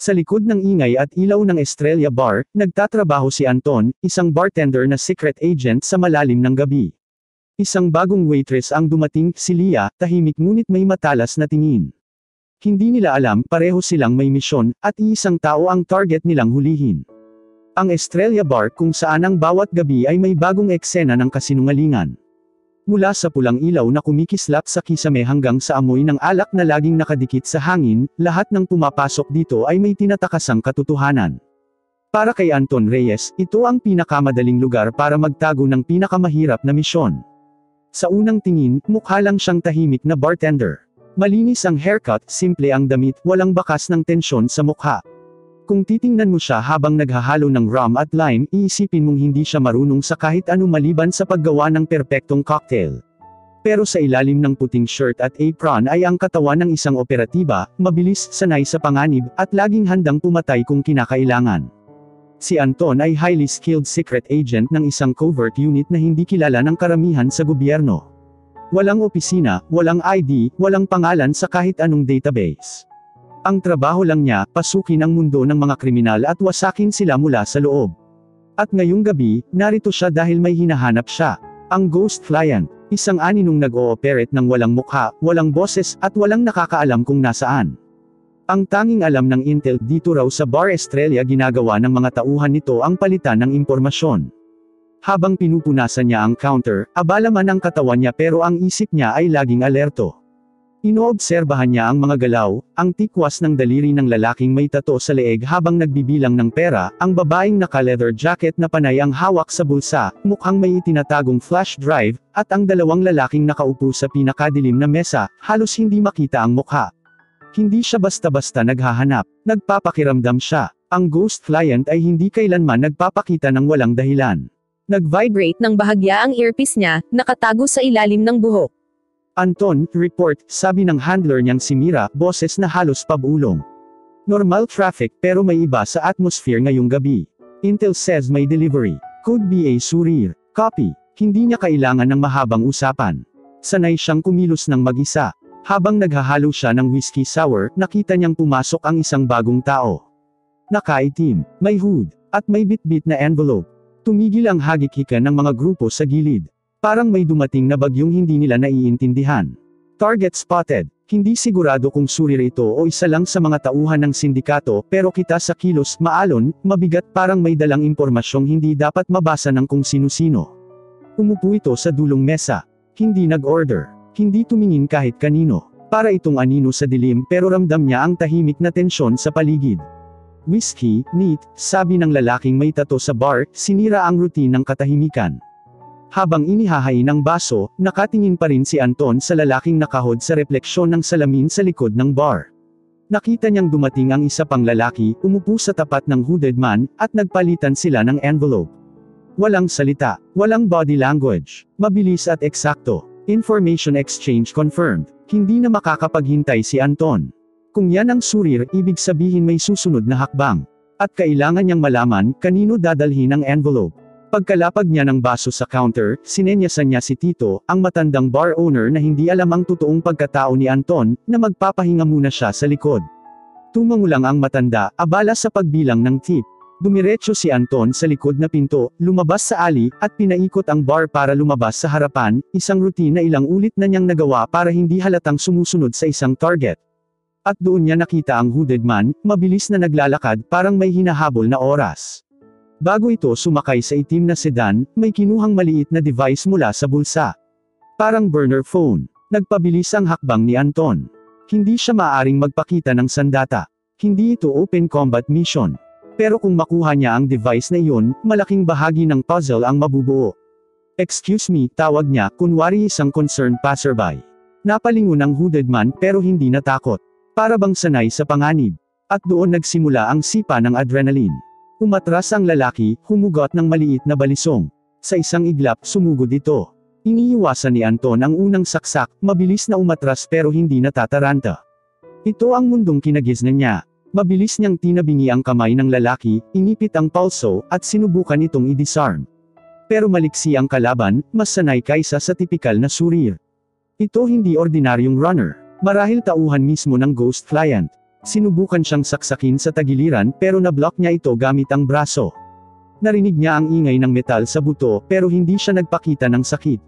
Sa likod ng ingay at ilaw ng Estrella Bar, nagtatrabaho si Anton, isang bartender na secret agent sa malalim ng gabi. Isang bagong waitress ang dumating, si Leah, tahimik ngunit may matalas na tingin. Hindi nila alam, pareho silang may misyon, at iisang tao ang target nilang hulihin. Ang Estrella Bar kung saan ang bawat gabi ay may bagong eksena ng kasinungalingan. Mula sa pulang ilaw na kumikislap sa kisame hanggang sa amoy ng alak na laging nakadikit sa hangin, lahat ng pumapasok dito ay may tinatakasang katotohanan. Para kay Anton Reyes, ito ang pinakamadaling lugar para magtago ng pinakamahirap na misyon. Sa unang tingin, mukha lang siyang tahimik na bartender. Malinis ang haircut, simple ang damit, walang bakas ng tensyon sa mukha. Kung titingnan mo siya habang naghahalo ng rum at lime, iisipin mong hindi siya marunong sa kahit ano maliban sa paggawa ng perpektong cocktail. Pero sa ilalim ng puting shirt at apron ay ang katawan ng isang operatiba, mabilis, sanay sa panganib, at laging handang pumatay kung kinakailangan. Si Anton ay highly skilled secret agent ng isang covert unit na hindi kilala ng karamihan sa gobyerno. Walang opisina, walang ID, walang pangalan sa kahit anong database. Ang trabaho lang niya, pasukin ang mundo ng mga kriminal at wasakin sila mula sa loob. At ngayong gabi, narito siya dahil may hinahanap siya. Ang Ghost Client, isang aninong nag-ooperate ng walang mukha, walang boses, at walang nakakaalam kung nasaan. Ang tanging alam ng intel dito raw sa Bar Estrella ginagawa ng mga tauhan nito ang palitan ng impormasyon. Habang pinupunasan niya ang counter, abala man ang katawan niya pero ang isip niya ay laging alerto. Inoobserbahan niya ang mga galaw, ang tikwas ng daliri ng lalaking may tato sa leeg habang nagbibilang ng pera, ang babaeng naka-leather jacket na panay ang hawak sa bulsa, mukhang may itinatagong flash drive, at ang dalawang lalaking nakaupo sa pinakadilim na mesa, halos hindi makita ang mukha. Hindi siya basta-basta naghahanap, nagpapakiramdam siya. Ang Ghost Client ay hindi kailanman nagpapakita ng walang dahilan. Nag-vibrate ng bahagya ang earpiece niya, nakatago sa ilalim ng buhok. Anton, report, sabi ng handler niyang si Mira, boses na halos pabulong. Normal traffic pero may iba sa atmosphere ngayong gabi. Intel says may delivery. Could be a Surir. Copy. Hindi niya kailangan ng mahabang usapan. Sanay siyang kumilos ng mag-isa. Habang naghahalo siya ng whiskey sour, nakita niyang pumasok ang isang bagong tao. Nakaitim, may hood, at may bitbit na envelope. Tumigil ang hagik-hikan ng mga grupo sa gilid. Parang may dumating na bagyong hindi nila naiintindihan. Target spotted. Hindi sigurado kung Surir ito o isa lang sa mga tauhan ng sindikato, pero kita sa kilos, maalon, mabigat, parang may dalang impormasyong hindi dapat mabasa ng kung sino-sino. Umupo ito sa dulong mesa. Hindi nag-order. Hindi tumingin kahit kanino. Para itong anino sa dilim pero ramdam niya ang tahimik na tensyon sa paligid. Whiskey, neat, sabi ng lalaking may tato sa bar, sinira ang routine ng katahimikan. Habang inihahain ang baso, nakatingin pa rin si Anton sa lalaking nakahod sa refleksyon ng salamin sa likod ng bar. Nakita niyang dumating ang isa pang lalaki, umupo sa tapat ng hooded man, at nagpalitan sila ng envelope. Walang salita, walang body language, mabilis at eksakto. Information exchange confirmed. Hindi na makakapaghintay si Anton. Kung yan ang Surir, ibig sabihin may susunod na hakbang. At kailangan niyang malaman, kanino dadalhin ang envelope. Pagkalapag niya ng baso sa counter, sinenyasan niya si Tito, ang matandang bar owner na hindi alam ang totoong pagkatao ni Anton, na magpapahinga muna siya sa likod. Tumango lang ang matanda, abala sa pagbilang ng tip. Dumiretso si Anton sa likod na pinto, lumabas sa alley, at pinaikot ang bar para lumabas sa harapan, isang routine na ilang ulit na niyang nagawa para hindi halatang sumusunod sa isang target. At doon niya nakita ang hooded man, mabilis na naglalakad, parang may hinahabol na oras. Bago ito sumakay sa itim na sedan, may kinuhang maliit na device mula sa bulsa. Parang burner phone. Nagpabilis ang hakbang ni Anton. Hindi siya maaring magpakita ng sandata. Hindi ito open combat mission. Pero kung makuha niya ang device na iyon, malaking bahagi ng puzzle ang mabubuo. Excuse me, tawag niya, kunwari isang concerned passerby. Napalingon ang hooded man pero hindi natakot. Para bang sanay sa panganib. At doon nagsimula ang sipa ng adrenaline. Umatras ang lalaki, humugot ng maliit na balisong. Sa isang iglap, sumugod ito. Iniiwasan ni Anton ang unang saksak, mabilis na umatras pero hindi natataranta. Ito ang mundong kinagiznan niya. Mabilis niyang tinabingi ang kamay ng lalaki, inipit ang pulso, at sinubukan itong i-disarm. Pero maliksi ang kalaban, mas sanay kaysa sa tipikal na Surir. Ito hindi ordinaryong runner. Marahil tauhan mismo ng Ghost Client. Sinubukan siyang saksakin sa tagiliran pero nablock niya ito gamit ang braso. Narinig niya ang ingay ng metal sa buto pero hindi siya nagpakita ng sakit.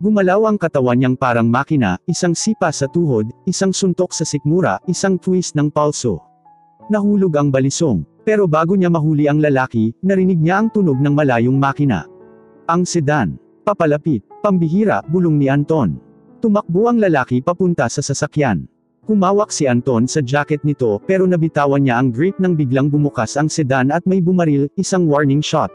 Gumalaw ang katawan niyang parang makina, isang sipa sa tuhod, isang suntok sa sikmura, isang twist ng palso. Nahulog ang balisong, pero bago niya mahuli ang lalaki, narinig niya ang tunog ng malayong makina. Ang sedan. Papalapit. Pambihira, bulong ni Anton. Tumakbo ang lalaki papunta sa sasakyan. Humawak si Anton sa jacket nito pero nabitawan niya ang grip nang biglang bumukas ang sedan at may bumaril, isang warning shot.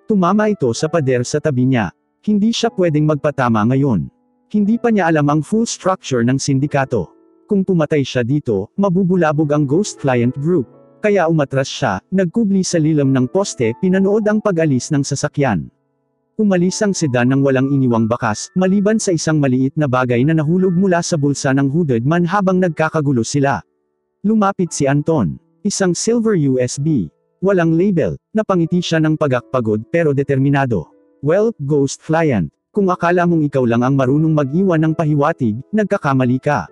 Tumama ito sa pader sa tabi niya. Hindi siya pwedeng magpatama ngayon. Hindi pa niya alam ang full structure ng sindikato. Kung pumatay siya dito, mabubulabog ang Ghost Client Group. Kaya umatras siya, nagkubli sa lilam ng poste, pinanood ang pag-alis ng sasakyan. Umalis ang sedan ng walang iniwang bakas, maliban sa isang maliit na bagay na nahulog mula sa bulsa ng hooded man habang nagkakagulo sila. Lumapit si Anton. Isang silver USB. Walang label. Napangiti siya ng pagakpagod pero determinado. Well, Ghost Client, kung akala mong ikaw lang ang marunong mag-iwan ng pahiwatig, nagkakamali ka.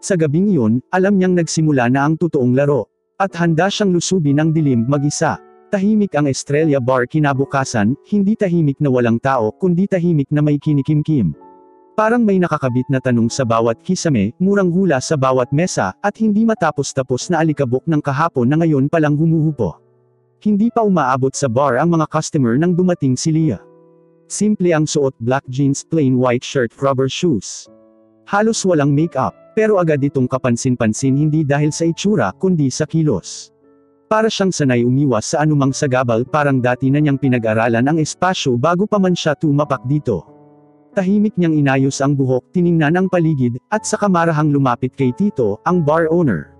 Sa gabing iyon, alam niyang nagsimula na ang totoong laro. At handa siyang lusubin ang dilim mag-isa. Tahimik ang Estrella Bar kinabukasan, hindi tahimik na walang tao, kundi tahimik na may kinikimkim. Parang may nakakabit na tanong sa bawat kisame, murang hula sa bawat mesa, at hindi matapos-tapos na alikabok ng kahapon na ngayon palang humuhupo. Hindi pa umaabot sa bar ang mga customer nang dumating si Leah. Simple ang suot, black jeans, plain white shirt, rubber shoes. Halos walang make-up, pero agad itong kapansin-pansin hindi dahil sa itsura, kundi sa kilos. Para siyang sanay umiwas sa anumang sagabal, parang dati na niyang pinag-aralan ang espasyo bago pa man siya tumapak dito. Tahimik niyang inayos ang buhok, tiningnan ang paligid, at sa kamarahang lumapit kay Tito, ang bar owner.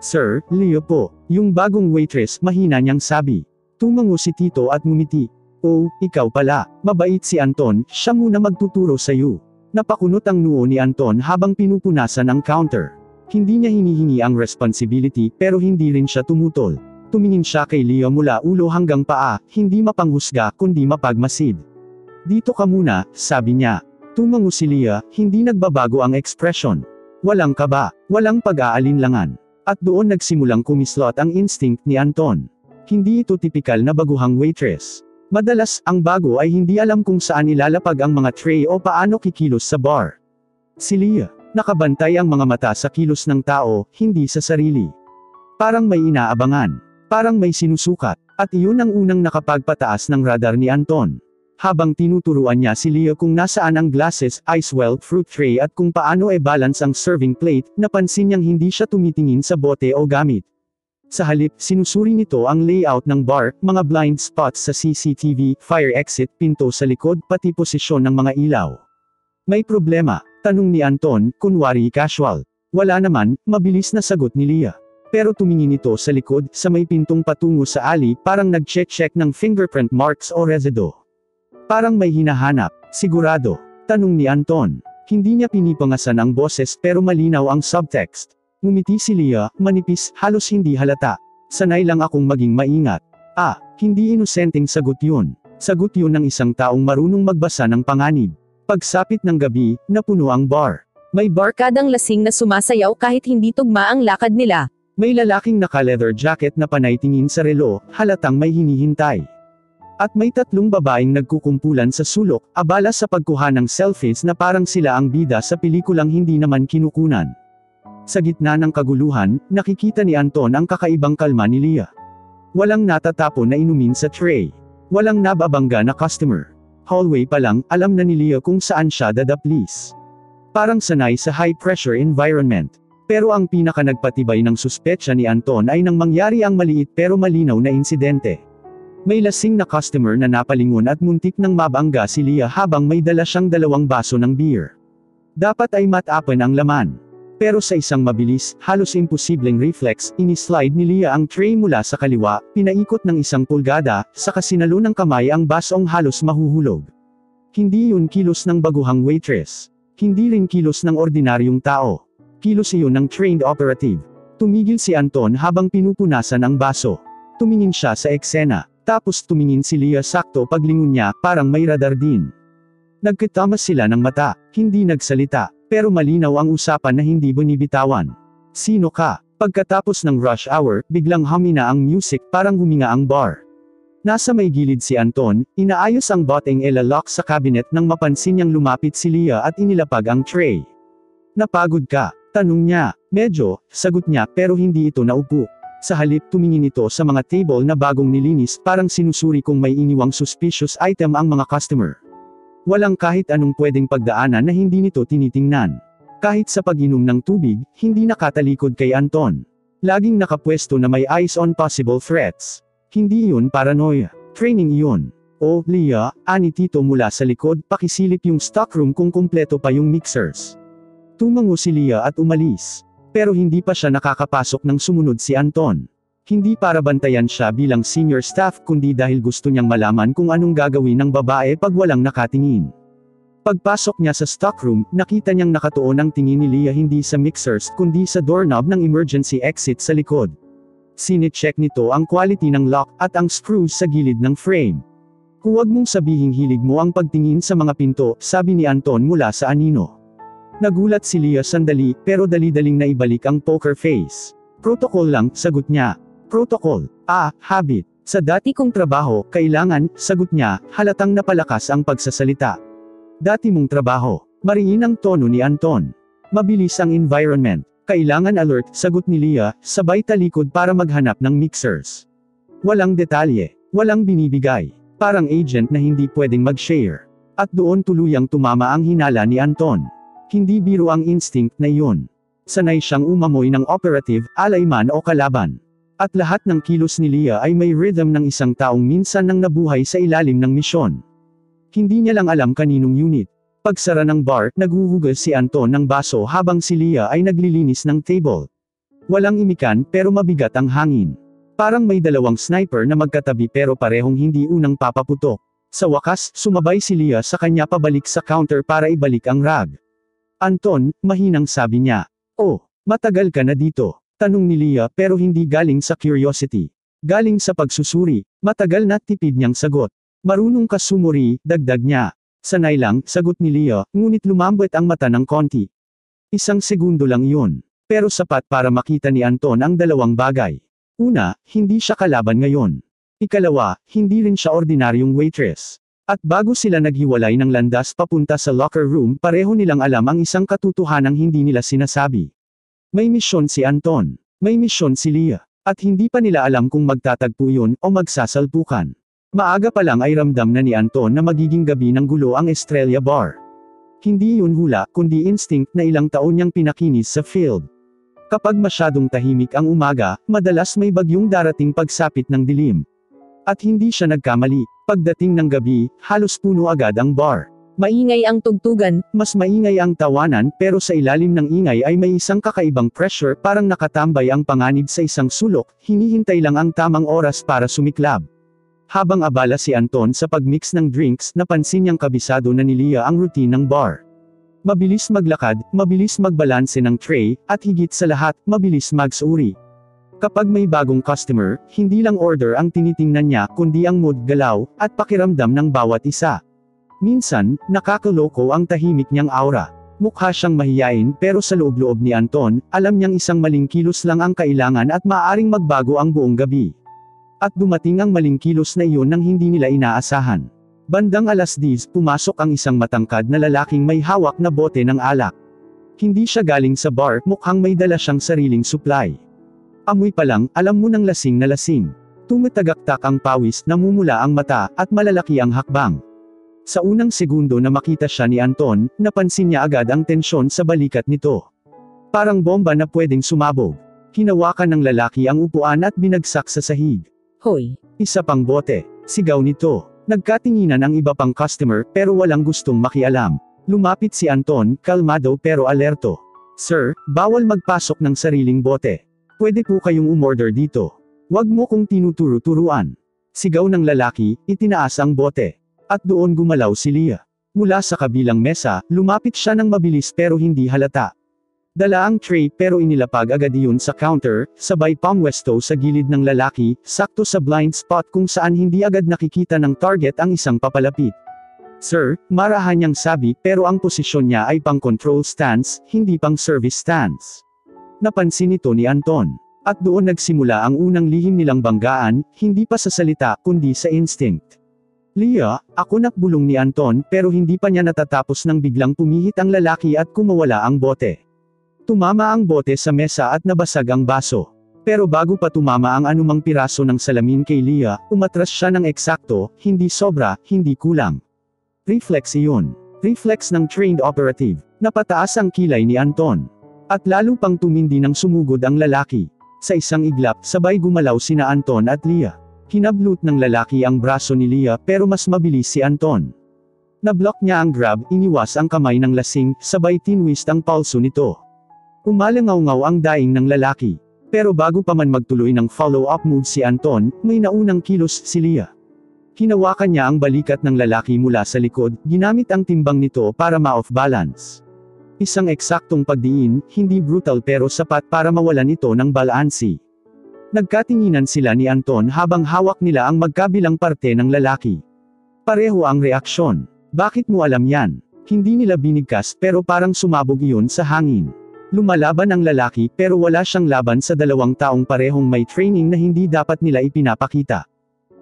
Sir, Leo po, yung bagong waitress, mahina niyang sabi. Tumango si Tito at ngumiti. Oh, ikaw pala, mabait si Anton, siya muna magtuturo sa'yo. Napakunot ang noo ni Anton habang pinupunasan ang counter. Hindi niya hinihingi ang responsibility pero hindi rin siya tumutol. Tumingin siya kay Leo mula ulo hanggang paa, hindi mapanghusga kundi mapagmasid. Dito ka muna, sabi niya. Tumango si Leo, hindi nagbabago ang ekspresyon. Walang kaba, walang pag-aalinlangan. At doon nagsimulang kumislot ang instinct ni Anton. Hindi ito tipikal na baguhang waitress. Madalas, ang bago ay hindi alam kung saan ilalapag ang mga tray o paano kikilos sa bar. Si Leo. Nakabantay ang mga mata sa kilos ng tao, hindi sa sarili. Parang may inaabangan. Parang may sinusukat. At iyon ang unang nakapagpataas ng radar ni Anton. Habang tinuturuan niya si Leo kung nasaan ang glasses, ice well, fruit tray at kung paano e-balance ang serving plate, napansin niyang hindi siya tumitingin sa bote o gamit. Sa halip, sinusuri nito ang layout ng bar, mga blind spots sa CCTV, fire exit, pinto sa likod, pati posisyon ng mga ilaw. May problema? Tanong ni Anton, kunwari casual. Wala naman, mabilis na sagot ni Leah. Pero tumingin ito sa likod, sa may pintong patungo sa alley, parang nag-check ng fingerprint marks o resido. Parang may hinahanap, sigurado. Tanong ni Anton. Hindi niya pinipangasan ang boses pero malinaw ang subtext. Ngumiti si Leah, manipis, halos hindi halata. Sanay lang akong maging maingat. Ah, hindi inosenteng sagot yun. Sagot yun ng isang taong marunong magbasa ng panganib. Pagsapit ng gabi, napuno ang bar. May Barkadang lasing na sumasayaw kahit hindi tugma ang lakad nila. May lalaking naka-leather jacket na panay tingin sa relo, halatang may hinihintay. At may tatlong babaeng nagkukumpulan sa sulok, abala sa pagkuha ng selfies na parang sila ang bida sa pelikulang hindi naman kinukunan. Sa gitna ng kaguluhan, nakikita ni Anton ang kakaibang kalma ni Leah. Walang natatapon na inumin sa tray. Walang nababangga na customer. Hallway pa lang, alam na ni Leo kung saan siya dadaplis. Parang sanay sa high-pressure environment. Pero ang pinaka nagpatibay ng suspetsya ni Anton ay nang mangyari ang maliit pero malinaw na insidente. May lasing na customer na napalingon at muntik nang mabangga si Leo habang may dala siyang 2 baso ng beer. Dapat ay matapan ang laman. Pero sa isang mabilis, halos imposibleng reflex, inislide ni Leah ang tray mula sa kaliwa, pinaikot ng 1 pulgada, saka sinalo ng kamay ang basong halos mahuhulog. Hindi yun kilos ng baguhang waitress. Hindi rin kilos ng ordinaryong tao. Kilos iyon ng trained operative. Tumigil si Anton habang pinupunasan ang baso. Tumingin siya sa eksena, tapos tumingin si Leah sakto paglingon niya, parang may radar din. Nagkatamas sila ng mata, hindi nagsalita. Pero malinaw ang usapan na hindi binibitawan. Sino ka? Pagkatapos ng rush hour, biglang humina ang music parang huminga ang bar. Nasa may gilid si Anton, inaayos ang boteng lock sa cabinet nang mapansin niyang lumapit si Leah at inilapag ang tray. "Napagod ka?" tanong niya. "Medyo," sagot niya pero hindi ito naupo. Sa halip tumingin ito sa mga table na bagong nilinis parang sinusuri kung may iniwang suspicious item ang mga customer. Walang kahit anong pwedeng pagdaanan na hindi nito tinitingnan. Kahit sa pag-inom ng tubig, hindi nakatalikod kay Anton. Laging nakapwesto na may eyes on possible threats. Hindi iyon paranoia. Training iyon. "Oh, Leah," ani Tito mula sa likod, pakisilip yung stockroom kung kumpleto pa yung mixers. Tumango si Leah at umalis. Pero hindi pa siya nakakapasok nang sumunod si Anton. Hindi para bantayan siya bilang senior staff kundi dahil gusto niyang malaman kung anong gagawin ng babae pag walang nakatingin. Pagpasok niya sa stockroom, nakita niyang nakatuon ang tingin ni Leah hindi sa mixers kundi sa doorknob ng emergency exit sa likod. Sine-check nito ang quality ng lock at ang screws sa gilid ng frame. "Huwag mong sabihing hilig mo ang pagtingin sa mga pinto," sabi ni Anton mula sa anino. Nagulat si Leah sandali pero dali-daling naibalik ang poker face. "Protocol lang," sagot niya. "Protocol? Habit. Sa dati kong trabaho, kailangan," sagot niya, halatang napalakas ang pagsasalita. "Dati mong trabaho." Mariin ang tono ni Anton. "Mabilis ang environment. Kailangan alert," sagot ni Leah, sabay talikod para maghanap ng mixers. Walang detalye. Walang binibigay. Parang agent na hindi pwedeng mag-share. At doon tuluyang tumama ang hinala ni Anton. Hindi biro ang instinct na iyon. Sanay siyang umamoy ng operative, alay man o kalaban. At lahat ng kilos ni Leah ay may rhythm ng isang taong minsan nang nabuhay sa ilalim ng misyon. Hindi niya lang alam kaninong unit. Pagsara ng bar, naghuhugas si Anton ng baso habang si Leah ay naglilinis ng table. Walang imikan pero mabigat ang hangin. Parang may dalawang sniper na magkatabi pero parehong hindi unang papaputok. Sa wakas, sumabay si Leah sa kanya pabalik sa counter para ibalik ang rag. "Anton," mahinang sabi niya. "Oh, matagal ka na dito?" tanong ni Leah pero hindi galing sa curiosity. Galing sa pagsusuri. Matagal na, tipid niyang sagot. "Marunong ka sumuri," dagdag niya. "Sanay lang," sagot ni Leah, ngunit lumambot ang mata ng konti. Isang segundo lang iyon. Pero sapat para makita ni Anton ang dalawang bagay. Una, hindi siya kalaban ngayon. Ikalawa, hindi rin siya ordinaryong waitress. At bago sila naghiwalay ng landas papunta sa locker room, pareho nilang alam ang isang katotohanang hindi nila sinasabi. May misyon si Anton. May misyon si Leah. At hindi pa nila alam kung magtatagpo yun o magsasalpukan. Maaga pa lang ay ramdam na ni Anton na magiging gabi ng gulo ang Estrella Bar. Hindi yun hula, kundi instinct na ilang taon niyang pinakinis sa field. Kapag masyadong tahimik ang umaga, madalas may bagyong darating pagsapit ng dilim. At hindi siya nagkamali. Pagdating ng gabi, halos puno agad ang bar. Maingay ang tugtugan. Mas maingay ang tawanan pero sa ilalim ng ingay ay may isang kakaibang pressure parang nakatambay ang panganib sa isang sulok, hinihintay lang ang tamang oras para sumiklab. Habang abala si Anton sa pagmix ng drinks, napansin niyang kabisado na ni Leah ang routine ng bar. Mabilis maglakad, mabilis magbalanse ng tray, at higit sa lahat, mabilis magsuri. Kapag may bagong customer, hindi lang order ang tinitingnan niya kundi ang mood, galaw, at pakiramdam ng bawat isa. Minsan, nakakaloko ang tahimik niyang aura. Mukha siyang mahiyain pero sa loob-loob ni Anton, alam niyang isang maling kilos lang ang kailangan at maaaring magbago ang buong gabi. At dumating ang maling kilos na iyon nang hindi nila inaasahan. Bandang 10:00, pumasok ang isang matangkad na lalaking may hawak na bote ng alak. Hindi siya galing sa bar, mukhang may dala siyang sariling supply. Amoy pa lang, alam mo nang lasing na lasing. Tumatagaktak ang pawis, namumula ang mata, at malalaki ang hakbang. Sa unang segundo na makita siya ni Anton, napansin niya agad ang tensyon sa balikat nito. Parang bomba na pwedeng sumabog. Hinawakan ng lalaki ang upuan at binagsak sa sahig. Hoy! "Isa pang bote." Sigaw nito. Nagkatinginan ang iba pang customer pero walang gustong makialam. Lumapit si Anton, kalmado pero alerto. "Sir, bawal magpasok ng sariling bote. Pwede po kayong umorder dito. Wag mo kong tinuturo-turuan." Sigaw ng lalaki, itinaas ang bote. At doon gumalaw si Leah. Mula sa kabilang mesa, lumapit siya ng mabilis pero hindi halata. Dala ang tray pero inilapag agad iyon sa counter, sabay pamwesto sa gilid ng lalaki, sakto sa blind spot kung saan hindi agad nakikita ng target ang isang papalapit. "Sir," marahan niyang sabi pero ang posisyon niya ay pang control stance, hindi pang service stance. Napansin ito ni Anton. At doon nagsimula ang unang lihim nilang banggaan, hindi pa sa salita kundi sa instinct. Leah, ako nakbulong ni Anton pero hindi pa niya natatapos nang biglang pumihit ang lalaki at kumawala ang bote. Tumama ang bote sa mesa at nabasag ang baso. Pero bago pa tumama ang anumang piraso ng salamin kay Leah, umatras siya ng eksakto, hindi sobra, hindi kulang. Reflex iyon. Reflex ng trained operative. Napataas ang kilay ni Anton. At lalo pang tumindi ng sumugod ang lalaki. Sa isang iglap, sabay gumalaw sina Anton at Leah. Hinablut ng lalaki ang braso ni Leah pero mas mabilis si Anton. Nablock niya ang grab, iniwas ang kamay ng lasing, sabay tinwist ang pulso nito. Umalangaw-ngaw ang daing ng lalaki. Pero bago pa man magtuloy ng follow-up move si Anton, may naunang kilos si Leah. Hinawakan niya ang balikat ng lalaki mula sa likod, ginamit ang timbang nito para ma-off balance. Isang eksaktong pagdiin, hindi brutal pero sapat para mawalan ito ng balansi. Nagkatinginan sila ni Anton habang hawak nila ang magkabilang parte ng lalaki. Pareho ang reaksyon. Bakit mo alam yan? Hindi nila binigkas pero parang sumabog iyon sa hangin. Lumalaban ang lalaki pero wala siyang laban sa dalawang taong parehong may training na hindi dapat nila ipinapakita.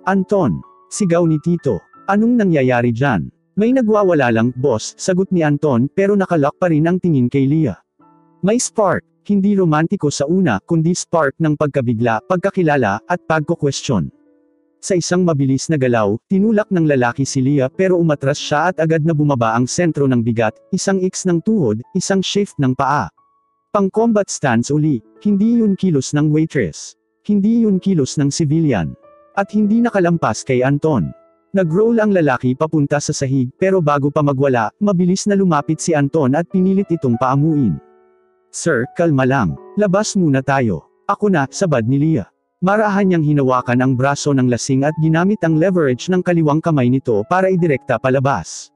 Anton, sigaw ni Tito. Anong nangyayari dyan? May nagwawala lang, boss, sagot ni Anton pero nakalock pa rin ang tingin kay Leah. May spark, hindi romantiko sa una kundi spark ng pagkabigla, pagkakilala, at pagko-question. Sa isang mabilis na galaw, tinulak ng lalaki si Leah pero umatras siya at agad na bumaba ang sentro ng bigat, isang X ng tuhod, isang shift ng paa. Pang-combat stance uli, hindi yun kilos ng waitress. Hindi yun kilos ng civilian. At hindi nakalampas kay Anton. Nag-roll ang lalaki papunta sa sahig pero bago pa magwala, mabilis na lumapit si Anton at pinilit itong paamuin. Sir, kalma lang. Labas muna tayo. Ako na, sabad ni Leah. Marahan niyang hinawakan ang braso ng lasing at ginamit ang leverage ng kaliwang kamay nito para idirekta palabas.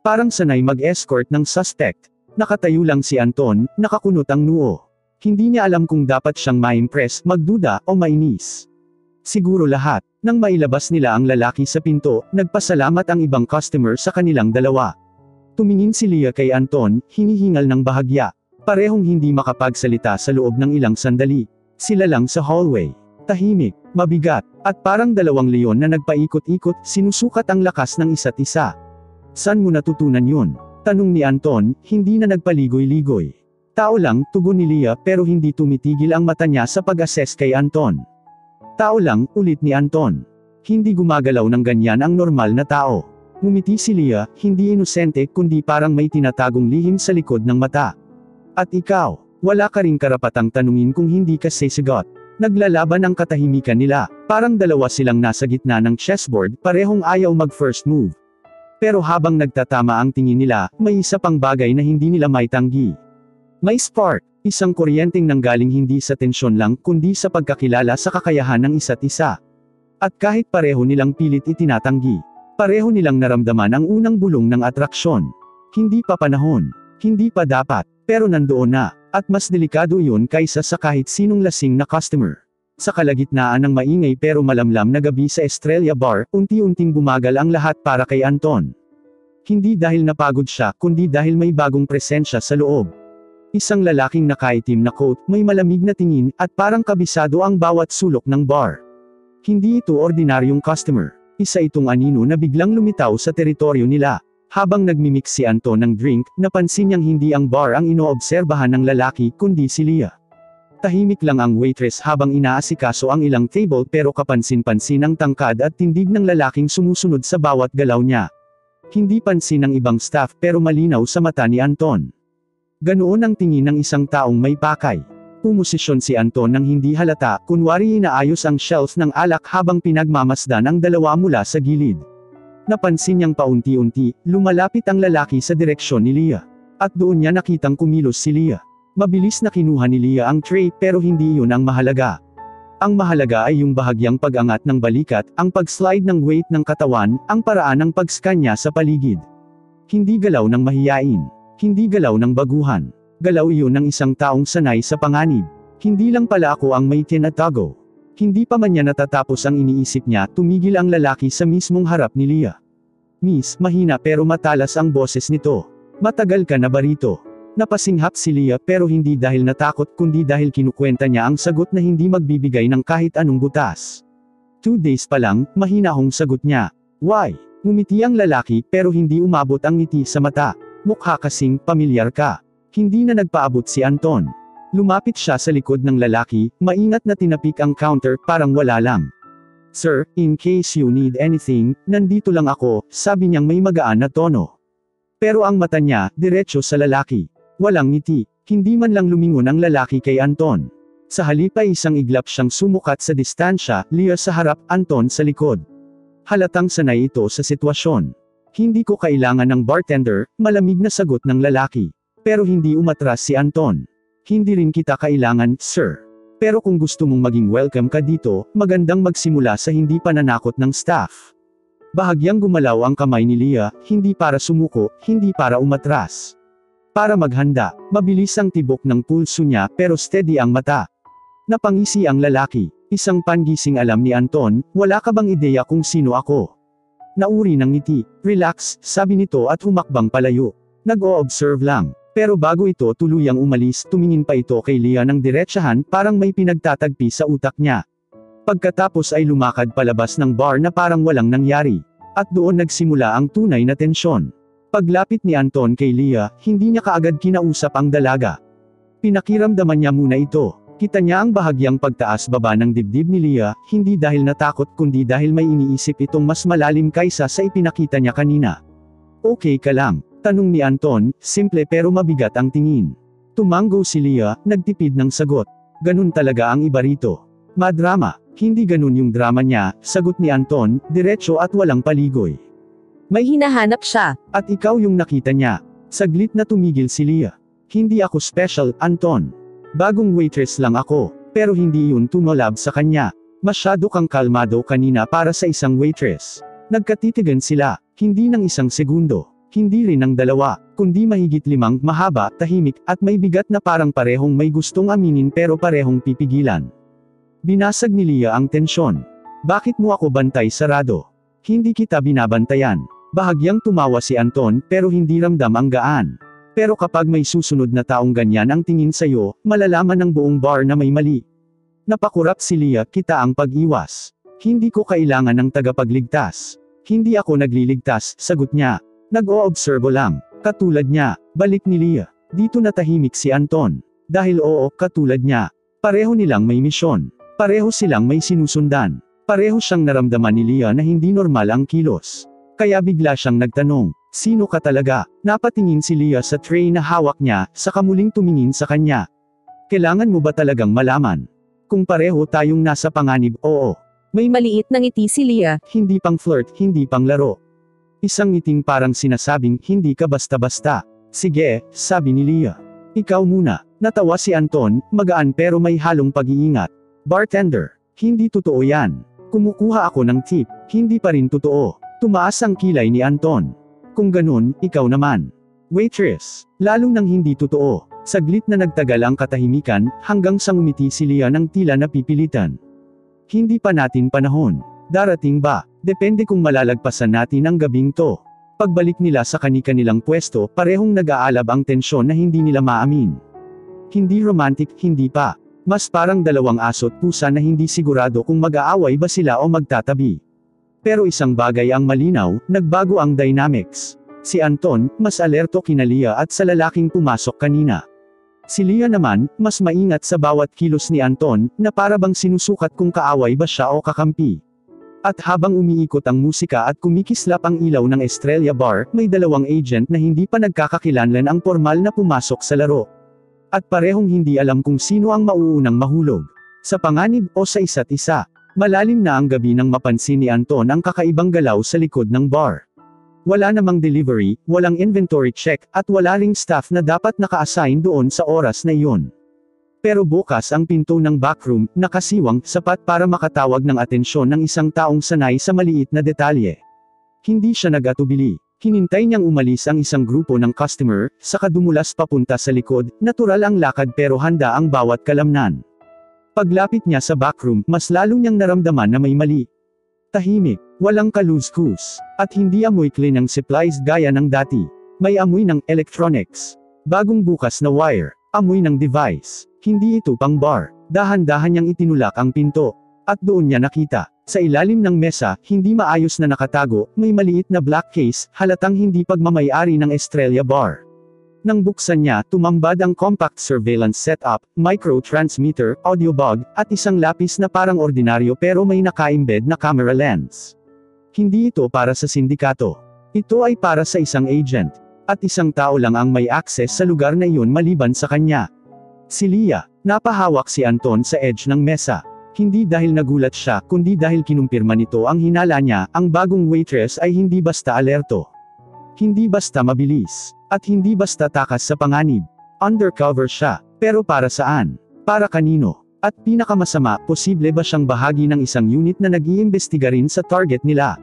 Parang sanay mag-escort ng suspect. Nakatayo lang si Anton, nakakunot ang noo. Hindi niya alam kung dapat siyang ma-impress, magduda, o mainis. Siguro lahat. Nang mailabas nila ang lalaki sa pinto, nagpasalamat ang ibang customer sa kanilang dalawa. Tumingin si Leah kay Anton, hinihingal ng bahagya. Parehong hindi makapagsalita sa loob ng ilang sandali. Sila lang sa hallway. Tahimik, mabigat, at parang dalawang leon na nagpaikot-ikot, sinusukat ang lakas ng isa't isa. Saan mo natutunan yun? Tanong ni Anton, hindi na nagpaligoy-ligoy. Tao lang, tugon ni Leah pero hindi tumitigil ang mata niya sa pag-assess kay Anton. Tao lang, ulit ni Anton. Hindi gumagalaw ng ganyan ang normal na tao. Ngumiti si Leah, hindi inosente kundi parang may tinatagong lihim sa likod ng mata. At ikaw, wala ka ring karapatang tanungin kung hindi ka sisigot. Naglalaban ang katahimikan nila, parang dalawa silang nasa gitna ng chessboard, parehong ayaw mag-first move. Pero habang nagtatama ang tingin nila, may isa pang bagay na hindi nila maitanggi. May spark, isang kuryenteng nanggaling hindi sa tensyon lang kundi sa pagkakilala sa kakayahan ng isa't isa. At kahit pareho nilang pilit itinatanggi, pareho nilang naramdaman ang unang bulong ng atraksyon. Hindi pa panahon, hindi pa dapat, pero nandoon na, at mas delikado yun kaysa sa kahit sinong lasing na customer. Sa kalagitnaan ng maingay pero malamlam na gabi sa Estrella Bar, unti-unting bumagal ang lahat para kay Anton. Hindi dahil napagod siya, kundi dahil may bagong presensya sa loob. Isang lalaking nakaitim na coat, may malamig na tingin, at parang kabisado ang bawat sulok ng bar. Hindi ito ordinaryong customer. Isa itong anino na biglang lumitaw sa teritoryo nila. Habang nagmimix si Anton ng drink, napansin niyang hindi ang bar ang inoobserbahan ng lalaki, kundi si Leah. Tahimik lang ang waitress habang inaasikaso ang ilang table pero kapansin-pansin ang tangkad at tindig ng lalaking sumusunod sa bawat galaw niya. Hindi pansin ng ibang staff pero malinaw sa mata ni Anton. Ganoon ang tingin ng isang taong may pakay. Pumosisyon si Anton nang hindi halata, kunwari inaayos ang shelves ng alak habang pinagmamasdan ang dalawa mula sa gilid. Napansin niyang paunti-unti, lumalapit ang lalaki sa direksyon ni Leah. At doon niya nakitang kumilos si Leah. Mabilis na kinuha ni Leah ang tray pero hindi yun ang mahalaga. Ang mahalaga ay yung bahagyang pag-angat ng balikat, ang pag-slide ng weight ng katawan, ang paraan ng pag-scan niya sa paligid. Hindi galaw ng mahiyain. Hindi galaw ng baguhan. Galaw iyon ng isang taong sanay sa panganib. Hindi lang pala ako ang may tinatago. Hindi pa man niya natatapos ang iniisip niya, tumigil ang lalaki sa mismong harap ni Leah. Miss, mahina pero matalas ang boses nito. Matagal ka na ba rito? Napasinghap si Leah pero hindi dahil natakot kundi dahil kinukwenta niya ang sagot na hindi magbibigay ng kahit anong butas. 2 days pa lang, mahina hong sagot niya. Why? Ngumiti ang lalaki pero hindi umabot ang ngiti sa mata. Mukha kasing pamilyar ka. Hindi na nagpaabot si Anton. Lumapit siya sa likod ng lalaki, maingat na tinapik ang counter parang wala lang. Sir, in case you need anything, nandito lang ako, sabi niyang may magaan na tono. Pero ang mata niya, diretso sa lalaki. Walang ngiti, hindi man lang lumingon ang lalaki kay Anton. Sa halip ay isang iglap siyang sumukat sa distansya, Leah sa harap, Anton sa likod. Halatang sanay ito sa sitwasyon. Hindi ko kailangan ng bartender, malamig na sagot ng lalaki. Pero hindi umatras si Anton. Hindi rin kita kailangan, sir. Pero kung gusto mong maging welcome ka dito, magandang magsimula sa hindi pananakot ng staff. Bahagyang gumalaw ang kamay ni Leah, hindi para sumuko, hindi para umatras. Para maghanda, mabilis ang tibok ng pulso niya pero steady ang mata. Napangisi ang lalaki, isang pangising alam ni Anton, wala ka bang ideya kung sino ako? Nauri ng ngiti, relax, sabi nito at humakbang palayo. Nag-o-observe lang, pero bago ito tuluyang umalis, tumingin pa ito kay Leah ng diretsahan parang may pinagtatagpi sa utak niya. Pagkatapos ay lumakad palabas ng bar na parang walang nangyari. At doon nagsimula ang tunay na tensyon. Paglapit ni Anton kay Leah, hindi niya kaagad kinausap ang dalaga. Pinakiramdaman niya muna ito. Kita niya ang bahagyang pagtaas-baba ng dibdib ni Leah, hindi dahil natakot kundi dahil may iniisip itong mas malalim kaysa sa ipinakita niya kanina. Okay ka lang? Tanong ni Anton, simple pero mabigat ang tingin. Tumango si Leah, nagtipid ng sagot. Ganun talaga ang iba rito. Madrama. Hindi ganun yung drama niya, sagot ni Anton, diretso at walang paligoy. May hinahanap siya. At ikaw yung nakita niya. Saglit na tumigil si Leah. Hindi ako special, Anton. Bagong waitress lang ako, pero hindi yun tumulab sa kanya. Masyado kang kalmado kanina para sa isang waitress. Nagkatitigan sila, hindi ng isang segundo, hindi rin ng 2, kundi mahigit 5, mahaba, tahimik, at may bigat na parang parehong may gustong aminin pero parehong pipigilan. Binasag ni Leah ang tensyon. Bakit mo ako bantay sarado? Hindi kita binabantayan. Bahagyang tumawa si Anton pero hindi ramdam ang gaan. Pero kapag may susunod na taong ganyan ang tingin sa'yo, malalaman ng buong bar na may mali. Napakurap si Leah, kita ang pag-iwas. Hindi ko kailangan ng tagapagligtas. Hindi ako nagliligtas, sagot niya. Nag-o-obserbo lang. Katulad niya, balik ni Leah. Dito natahimik si Anton. Dahil oo, katulad niya. Pareho nilang may misyon. Pareho silang may sinusundan. Pareho siyang naramdaman ni Leah na hindi normal ang kilos. Kaya bigla siyang nagtanong, sino ka talaga? Napatingin si Leah sa tray na hawak niya, saka muling tumingin sa kanya. Kailangan mo ba talagang malaman? Kung pareho tayong nasa panganib, oo. May maliit na ngiti si Leah. Hindi pang flirt, hindi pang laro. Isang ngiting parang sinasabing, hindi ka basta-basta. Sige, sabi ni Leah. Ikaw muna. Natawa si Anton, magaan pero may halong pag-iingat. Bartender. Hindi totoo yan. Kumukuha ako ng tip, hindi pa rin totoo. Tumaas ang kilay ni Anton. Kung ganun, ikaw naman. Waitress. Lalong nang hindi totoo. Saglit na nagtagal ang katahimikan, hanggang sa ngumiti si Leah ng tila napipilitan. Hindi pa natin panahon. Darating ba? Depende kung malalagpasan natin ang gabing to. Pagbalik nila sa kani-kanilang pwesto, parehong nag-aalab ang tensyon na hindi nila maamin. Hindi romantic, hindi pa. Mas parang dalawang aso't pusa na hindi sigurado kung mag-aaway ba sila o magtatabi. Pero isang bagay ang malinaw, nagbago ang dynamics. Si Anton, mas alerto kina Leah at sa lalaking pumasok kanina. Si Leah naman, mas maingat sa bawat kilos ni Anton, na para bang sinusukat kung kaaway ba siya o kakampi. At habang umiikot ang musika at kumikislap ang ilaw ng Estrella Bar, may dalawang agent na hindi pa nagkakakilanlan ang formal na pumasok sa laro. At parehong hindi alam kung sino ang mauunang mahulog. Sa panganib o sa isa't isa. Malalim na ang gabi nang mapansin ni Anton ang kakaibang galaw sa likod ng bar. Wala namang delivery, walang inventory check, at wala ring staff na dapat naka-assign doon sa oras na iyon. Pero bukas ang pinto ng backroom, nakasiwang, sapat para makatawag ng atensyon ng isang taong sanay sa maliit na detalye. Hindi siya nag-atubili. Hinintay niyang umalis ang isang grupo ng customer, saka dumulas papunta sa likod, natural ang lakad pero handa ang bawat kalamnan. Paglapit niya sa backroom, mas lalo niyang naramdaman na may mali. Tahimik, walang kalus-kus, at hindi amoy clean ng supplies gaya ng dati. May amoy ng electronics. Bagong bukas na wire. Amoy ng device. Hindi ito pang bar. Dahan-dahan niyang itinulak ang pinto. At doon niya nakita. Sa ilalim ng mesa, hindi maayos na nakatago, may maliit na black case, halatang hindi pagmamayari ng Estrella Bar. Nang buksan niya, tumambad ang compact surveillance setup, micro-transmitter, audio bug, at isang lapis na parang ordinaryo pero may naka-embed na camera lens. Hindi ito para sa sindikato. Ito ay para sa isang agent. At isang tao lang ang may access sa lugar na iyon maliban sa kanya. Si Leah. Napahawak si Anton sa edge ng mesa. Hindi dahil nagulat siya, kundi dahil kinumpirma nito ang hinala niya, ang bagong waitress ay hindi basta alerto. Hindi basta mabilis. At hindi basta takas sa panganib. Undercover siya. Pero para saan? Para kanino? At pinakamasama, posible ba siyang bahagi ng isang unit na nag-iimbestiga rin sa target nila?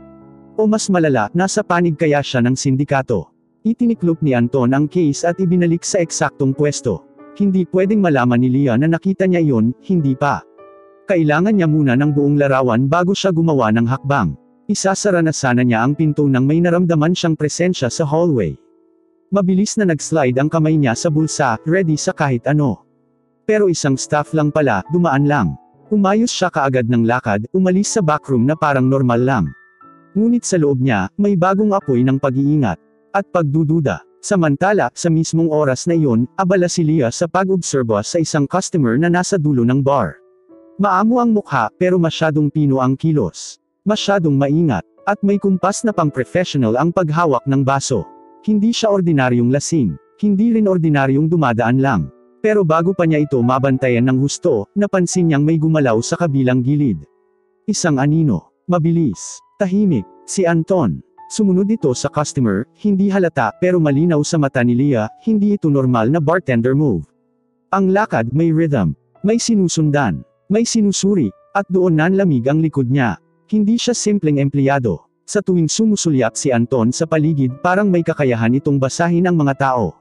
O mas malala, nasa panig kaya siya ng sindikato? Itiniklop ni Anton ang case at ibinalik sa eksaktong pwesto. Hindi pwedeng malaman ni Leah na nakita niya iyon, hindi pa. Kailangan niya muna ng buong larawan bago siya gumawa ng hakbang. Isasara na sana niya ang pinto nang may naramdaman siyang presensya sa hallway. Mabilis na nag-slide ang kamay niya sa bulsa, ready sa kahit ano. Pero isang staff lang pala, dumaan lang. Umayos siya kaagad ng lakad, umalis sa backroom na parang normal lang. Ngunit sa loob niya, may bagong apoy ng pag-iingat. At pagdududa. Samantala, sa mismong oras na iyon, abala si Leah sa pag-obserba sa isang customer na nasa dulo ng bar. Maamo ang mukha, pero masyadong pino ang kilos. Masyadong maingat. At may kumpas na pang-professional ang paghawak ng baso. Hindi siya ordinaryong lasing. Hindi rin ordinaryong dumadaan lang. Pero bago pa niya ito mabantayan ng husto, napansin niyang may gumalaw sa kabilang gilid. Isang anino. Mabilis. Tahimik. Si Anton. Sumunod ito sa customer, hindi halata pero malinaw sa mata ni Leah, hindi ito normal na bartender move. Ang lakad may rhythm, may sinusundan, may sinusuri, at doon nanlamig ang likod niya. Hindi siya simpleng empleyado. Sa tuwing sumusulyak si Anton sa paligid parang may kakayahan itong basahin ang mga tao.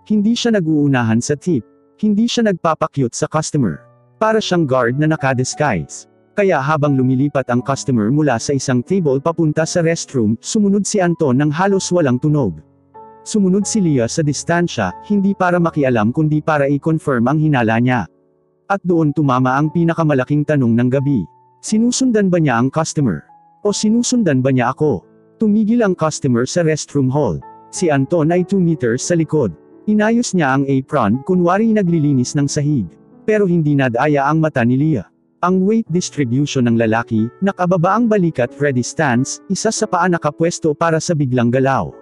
Hindi siya nag-uunahan sa tip. Hindi siya nagpapakyut sa customer. Para siyang guard na naka-disguise. Kaya habang lumilipat ang customer mula sa isang table papunta sa restroom, sumunod si Anton nang halos walang tunog. Sumunod si Leah sa distansya, hindi para makialam kundi para i-confirm ang hinala niya. At doon tumama ang pinakamalaking tanong ng gabi. Sinusundan ba niya ang customer? O sinusundan ba niya ako? Tumigil ang customer sa restroom hall. Si Anton ay 2 meters sa likod. Inayos niya ang apron, kunwari naglilinis ng sahig. Pero hindi nadaya ang mata ni Leah. Ang weight distribution ng lalaki, nakababa ang balikat ready stance, isa sa paa nakapwesto para sa biglang galaw.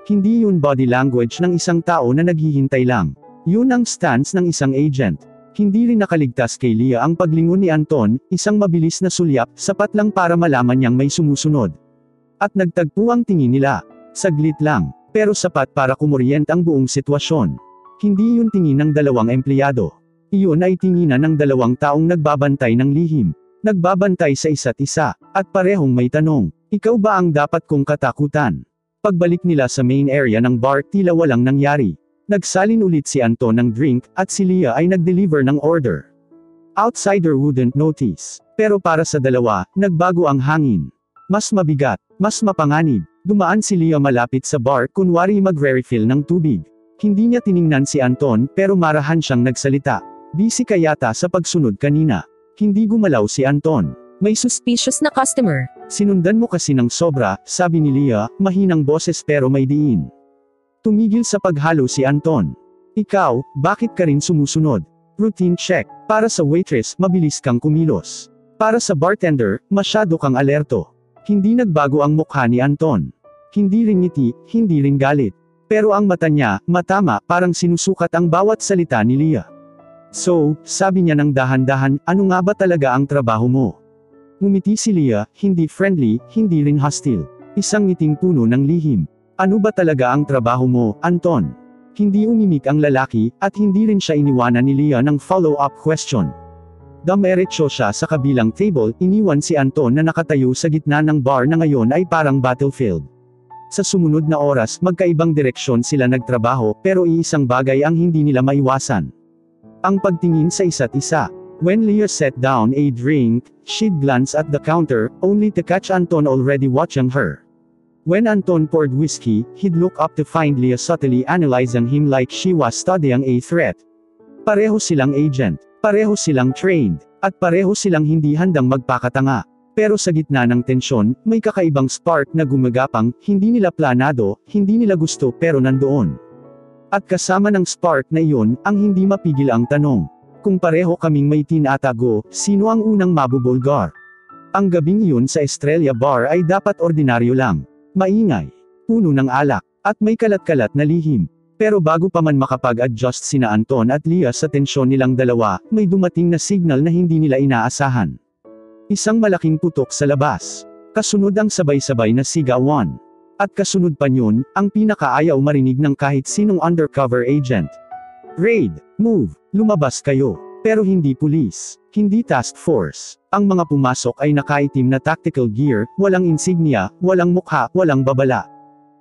Hindi yun body language ng isang tao na naghihintay lang. Yun ang stance ng isang agent. Hindi rin nakaligtas kay Leah ang paglingon ni Anton, isang mabilis na sulyap, sapat lang para malaman niyang may sumusunod. At nagtagpo ang tingin nila. Saglit lang, pero sapat para kumoryent ang buong sitwasyon. Hindi yun tingin ng dalawang empleyado. Iyon ay tinginan ng dalawang taong nagbabantay ng lihim. Nagbabantay sa isa't isa, at parehong may tanong, ikaw ba ang dapat kong katakutan? Pagbalik nila sa main area ng bar, tila walang nangyari. Nagsalin ulit si Anton ng drink, at si Leah ay nag-deliver ng order. Outsider wouldn't notice. Pero para sa dalawa, nagbago ang hangin. Mas mabigat, mas mapanganib. Dumaan si Leah malapit sa bar, kunwari magre-refill ng tubig. Hindi niya tiningnan si Anton, pero marahan siyang nagsalita. Busy ka yata sa pagsunod kanina. Hindi gumalaw si Anton. May suspicious na customer. Sinundan mo kasi ng sobra, sabi ni Leah, mahinang boses pero may diin. Tumigil sa paghalo si Anton. Ikaw, bakit ka rin sumusunod? Routine check. Para sa waitress, mabilis kang kumilos. Para sa bartender, masyado kang alerto. Hindi nagbago ang mukha ni Anton. Hindi rin ngiti, hindi rin galit. Pero ang mata niya, matama, parang sinusukat ang bawat salita ni Leah. So, sabi niya ng dahan-dahan, ano nga ba talaga ang trabaho mo? Ngumiti si Leah, hindi friendly, hindi rin hostile. Isang ngiting puno ng lihim. Ano ba talaga ang trabaho mo, Anton? Hindi umimik ang lalaki, at hindi rin siya iniwanan ni Leah ng follow-up question. Dumiretso siya sa kabilang table, iniwan si Anton na nakatayo sa gitna ng bar na ngayon ay parang battlefield. Sa sumunod na oras, magkaibang direksyon sila nagtrabaho, pero iisang bagay ang hindi nila maiwasan. Ang pagtingin sa isa't isa. When Leah set down a drink, she'd glance at the counter, only to catch Anton already watching her. When Anton poured whiskey, he'd look up to find Leah subtly analyzing him like she was studying a threat. Pareho silang agent, pareho silang trained, at pareho silang hindi handang magpakatanga. Pero sa gitna ng tensyon, may kakaibang spark na gumagapang, hindi nila planado, hindi nila gusto pero nandoon. At kasama ng spark na iyon, ang hindi mapigil ang tanong. Kung pareho kaming may tinatago, sino ang unang mabubulgar? Ang gabing iyon sa Estrella Bar ay dapat ordinaryo lang. Maingay, puno ng alak, at may kalat-kalat na lihim. Pero bago pa man makapag-adjust sina Anton at Leah sa tensyon nilang dalawa, may dumating na signal na hindi nila inaasahan. Isang malaking putok sa labas. Kasunod ang sabay-sabay na sigawan. At kasunod pa yun, ang pinakaayaw marinig ng kahit sinong undercover agent. Raid, move, lumabas kayo. Pero hindi pulis, hindi task force. Ang mga pumasok ay nakaitim na tactical gear, walang insignia, walang mukha, walang babala.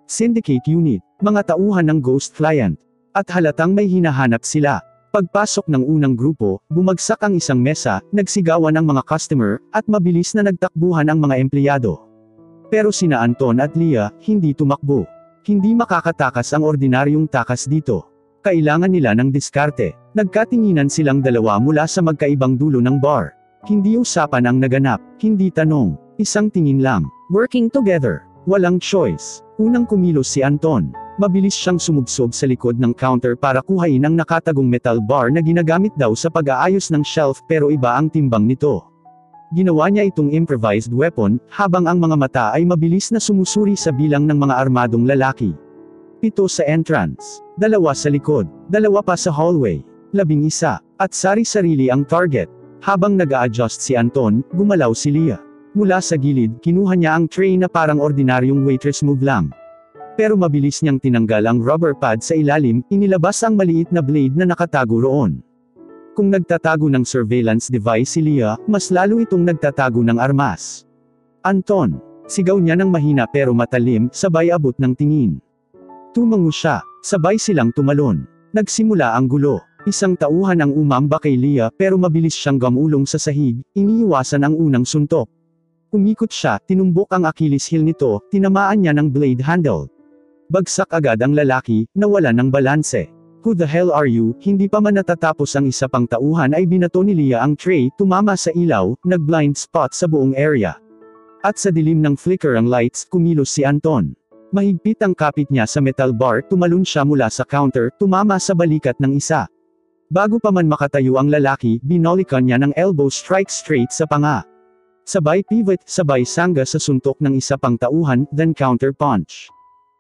Syndicate unit, mga tauhan ng ghost client. At halatang may hinahanap sila. Pagpasok ng unang grupo, bumagsak ang isang mesa, nagsigawan ang mga customer, at mabilis na nagtakbuhan ang mga empleyado. Pero sina Anton at Leah, hindi tumakbo. Hindi makakatakas ang ordinaryong takas dito. Kailangan nila ng diskarte. Nagkatinginan silang dalawa mula sa magkaibang dulo ng bar. Hindi usapan ang naganap, hindi tanong, isang tingin lang. Working together, walang choice. Unang kumilos si Anton. Mabilis siyang sumubsob sa likod ng counter para kuhain ang nakatagong metal bar na ginagamit daw sa pag-aayos ng shelf pero iba ang timbang nito. Ginawa niya itong improvised weapon, habang ang mga mata ay mabilis na sumusuri sa bilang ng mga armadong lalaki. 7 sa entrance, 2 sa likod, 2 pa sa hallway, 11, at sari-sarili ang target. Habang nag-a-adjust si Anton, gumalaw si Leah. Mula sa gilid, kinuha niya ang tray na parang ordinaryong waitress move lang. Pero mabilis niyang tinanggal ang rubber pad sa ilalim, inilabas ang maliit na blade na nakatago roon. Kung nagtatago ng surveillance device si Leah, mas lalo itong nagtatago ng armas. Anton, sigaw niya ng mahina pero matalim, sabay abot ng tingin. Tumango siya, sabay silang tumalon. Nagsimula ang gulo. Isang tauhan ang umamba kay Leah pero mabilis siyang gamulong sa sahig, iniiwasan ang unang suntok. Umikot siya, tinumbok ang Achilles heel nito, tinamaan niya ng blade handle. Bagsak agad ang lalaki, nawala ng balanse. Who the hell are you? Hindi pa man natatapos ang isa pang tauhan ay binato ni Leah ang tray, tumama sa ilaw, nag-blind spot sa buong area. At sa dilim ng flicker ang lights, kumilos si Anton. Mahigpit ang kapit niya sa metal bar, tumalon siya mula sa counter, tumama sa balikat ng isa. Bago pa man makatayo ang lalaki, binolikan niya ng elbow strike straight sa panga. Sabay pivot, sabay sangga sa suntok ng isa pang tauhan, then counter punch.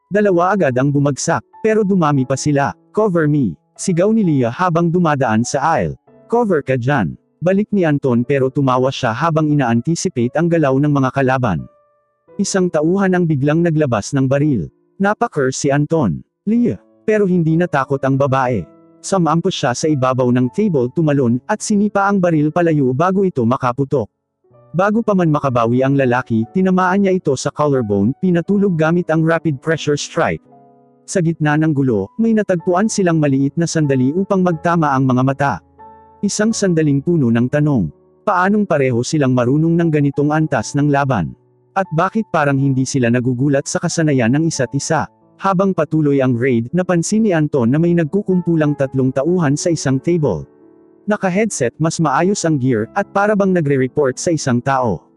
2 agad ang bumagsak, pero dumami pa sila. Cover me, sigaw ni Leah habang dumadaan sa aisle. Cover ka dyan. Balik ni Anton pero tumawa siya habang ina-anticipate ang galaw ng mga kalaban. Isang tauhan ang biglang naglabas ng baril. Napakers si Anton. Leah. Pero hindi natakot ang babae. Sumampo siya sa ibabaw ng table, tumalon, at sinipa ang baril palayo bago ito makaputok. Bago pa man makabawi ang lalaki, tinamaan niya ito sa collarbone, pinatulog gamit ang rapid pressure strike. Sa gitna ng gulo, may natagpuan silang maliit na sandali upang magtama ang mga mata. Isang sandaling puno ng tanong. Paanong pareho silang marunong ng ganitong antas ng laban? At bakit parang hindi sila nagugulat sa kasanayan ng isa't isa? Habang patuloy ang raid, napansin ni Anton na may nagkukumpulang 3 tauhan sa isang table. Naka-headset, mas maayos ang gear, at para bang nagre-report sa isang tao.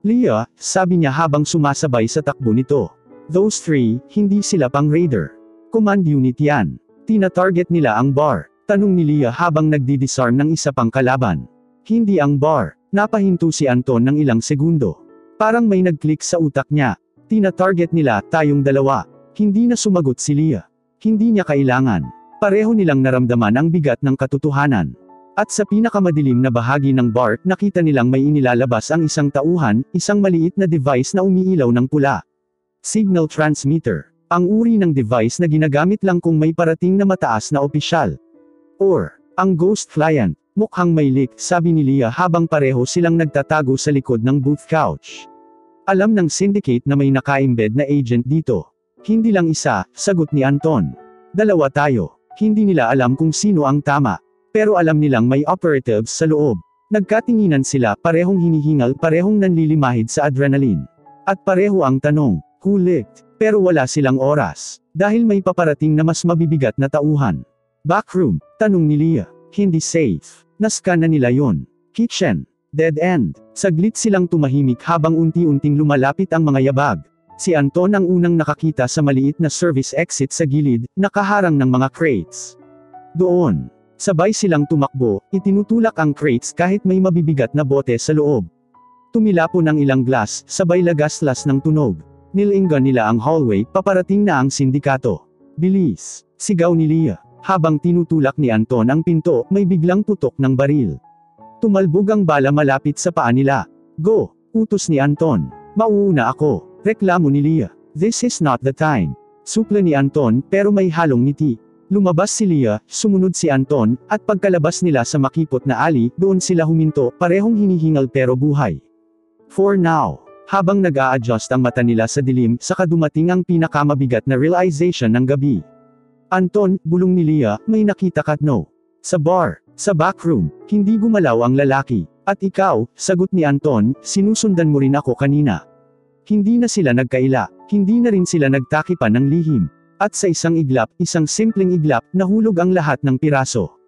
Leah, sabi niya habang sumasabay sa takbo nito. Those 3, hindi sila pang raider. Command unit yan. Tina-target nila ang bar. Tanong ni Leah habang nagdi-disarm ng isa pang kalaban. Hindi ang bar. Napahinto si Anton ng ilang segundo. Parang may nag-click sa utak niya. Tina-target nila, tayong dalawa. Hindi na sumagot si Leah. Hindi niya kailangan. Pareho nilang naramdaman ang bigat ng katotohanan. At sa pinakamadilim na bahagi ng bar, nakita nilang may inilalabas ang isang tauhan, isang maliit na device na umiilaw ng pula. Signal transmitter. Ang uri ng device na ginagamit lang kung may parating na mataas na opisyal. Or, ang ghost client. Mukhang may leak, sabi ni Leah habang pareho silang nagtatago sa likod ng booth couch. Alam ng syndicate na may naka-embed na agent dito. Hindi lang isa, sagot ni Anton. 2 tayo. Hindi nila alam kung sino ang tama. Pero alam nilang may operatives sa loob. Nagkatinginan sila, parehong hinihingal, parehong nanlilimahid sa adrenaline. At pareho ang tanong, Kulit. Pero wala silang oras. Dahil may paparating na mas mabibigat na tauhan. Backroom. Tanong ni Leah. Hindi safe. Nascan na nila yon. Kitchen. Dead end. Saglit silang tumahimik habang unti-unting lumalapit ang mga yabag. Si Anton ang unang nakakita sa maliit na service exit sa gilid, nakaharang ng mga crates. Doon. Sabay silang tumakbo, itinutulak ang crates kahit may mabibigat na bote sa loob. Tumilapon ang ilang glass, sabay lagaslas ng tunog. Nilinggan nila ang hallway, paparating na ang sindikato. Bilis! Sigaw ni Leah. Habang tinutulak ni Anton ang pinto, may biglang putok ng baril. Tumalbog ang bala malapit sa paa nila. Go! Utos ni Anton. Mauuna ako. Reklamo ni Leah. This is not the time. Supla ni Anton, pero may halong ngiti. Lumabas si Leah, sumunod si Anton, at pagkalabas nila sa makipot na alley, doon sila huminto, parehong hinihingal pero buhay. For now. Habang nag-a-adjust ang mata nila sa dilim, saka dumating ang pinakamabigat na realization ng gabi. Anton, bulong ni Leah, may nakita ka no? Sa bar. Sa backroom. Hindi gumalaw ang lalaki. At ikaw, sagot ni Anton, sinusundan mo rin ako kanina. Hindi na sila nagkaila. Hindi na rin sila nagtakipan ng lihim. At sa isang iglap, isang simpleng iglap, nahulog ang lahat ng piraso.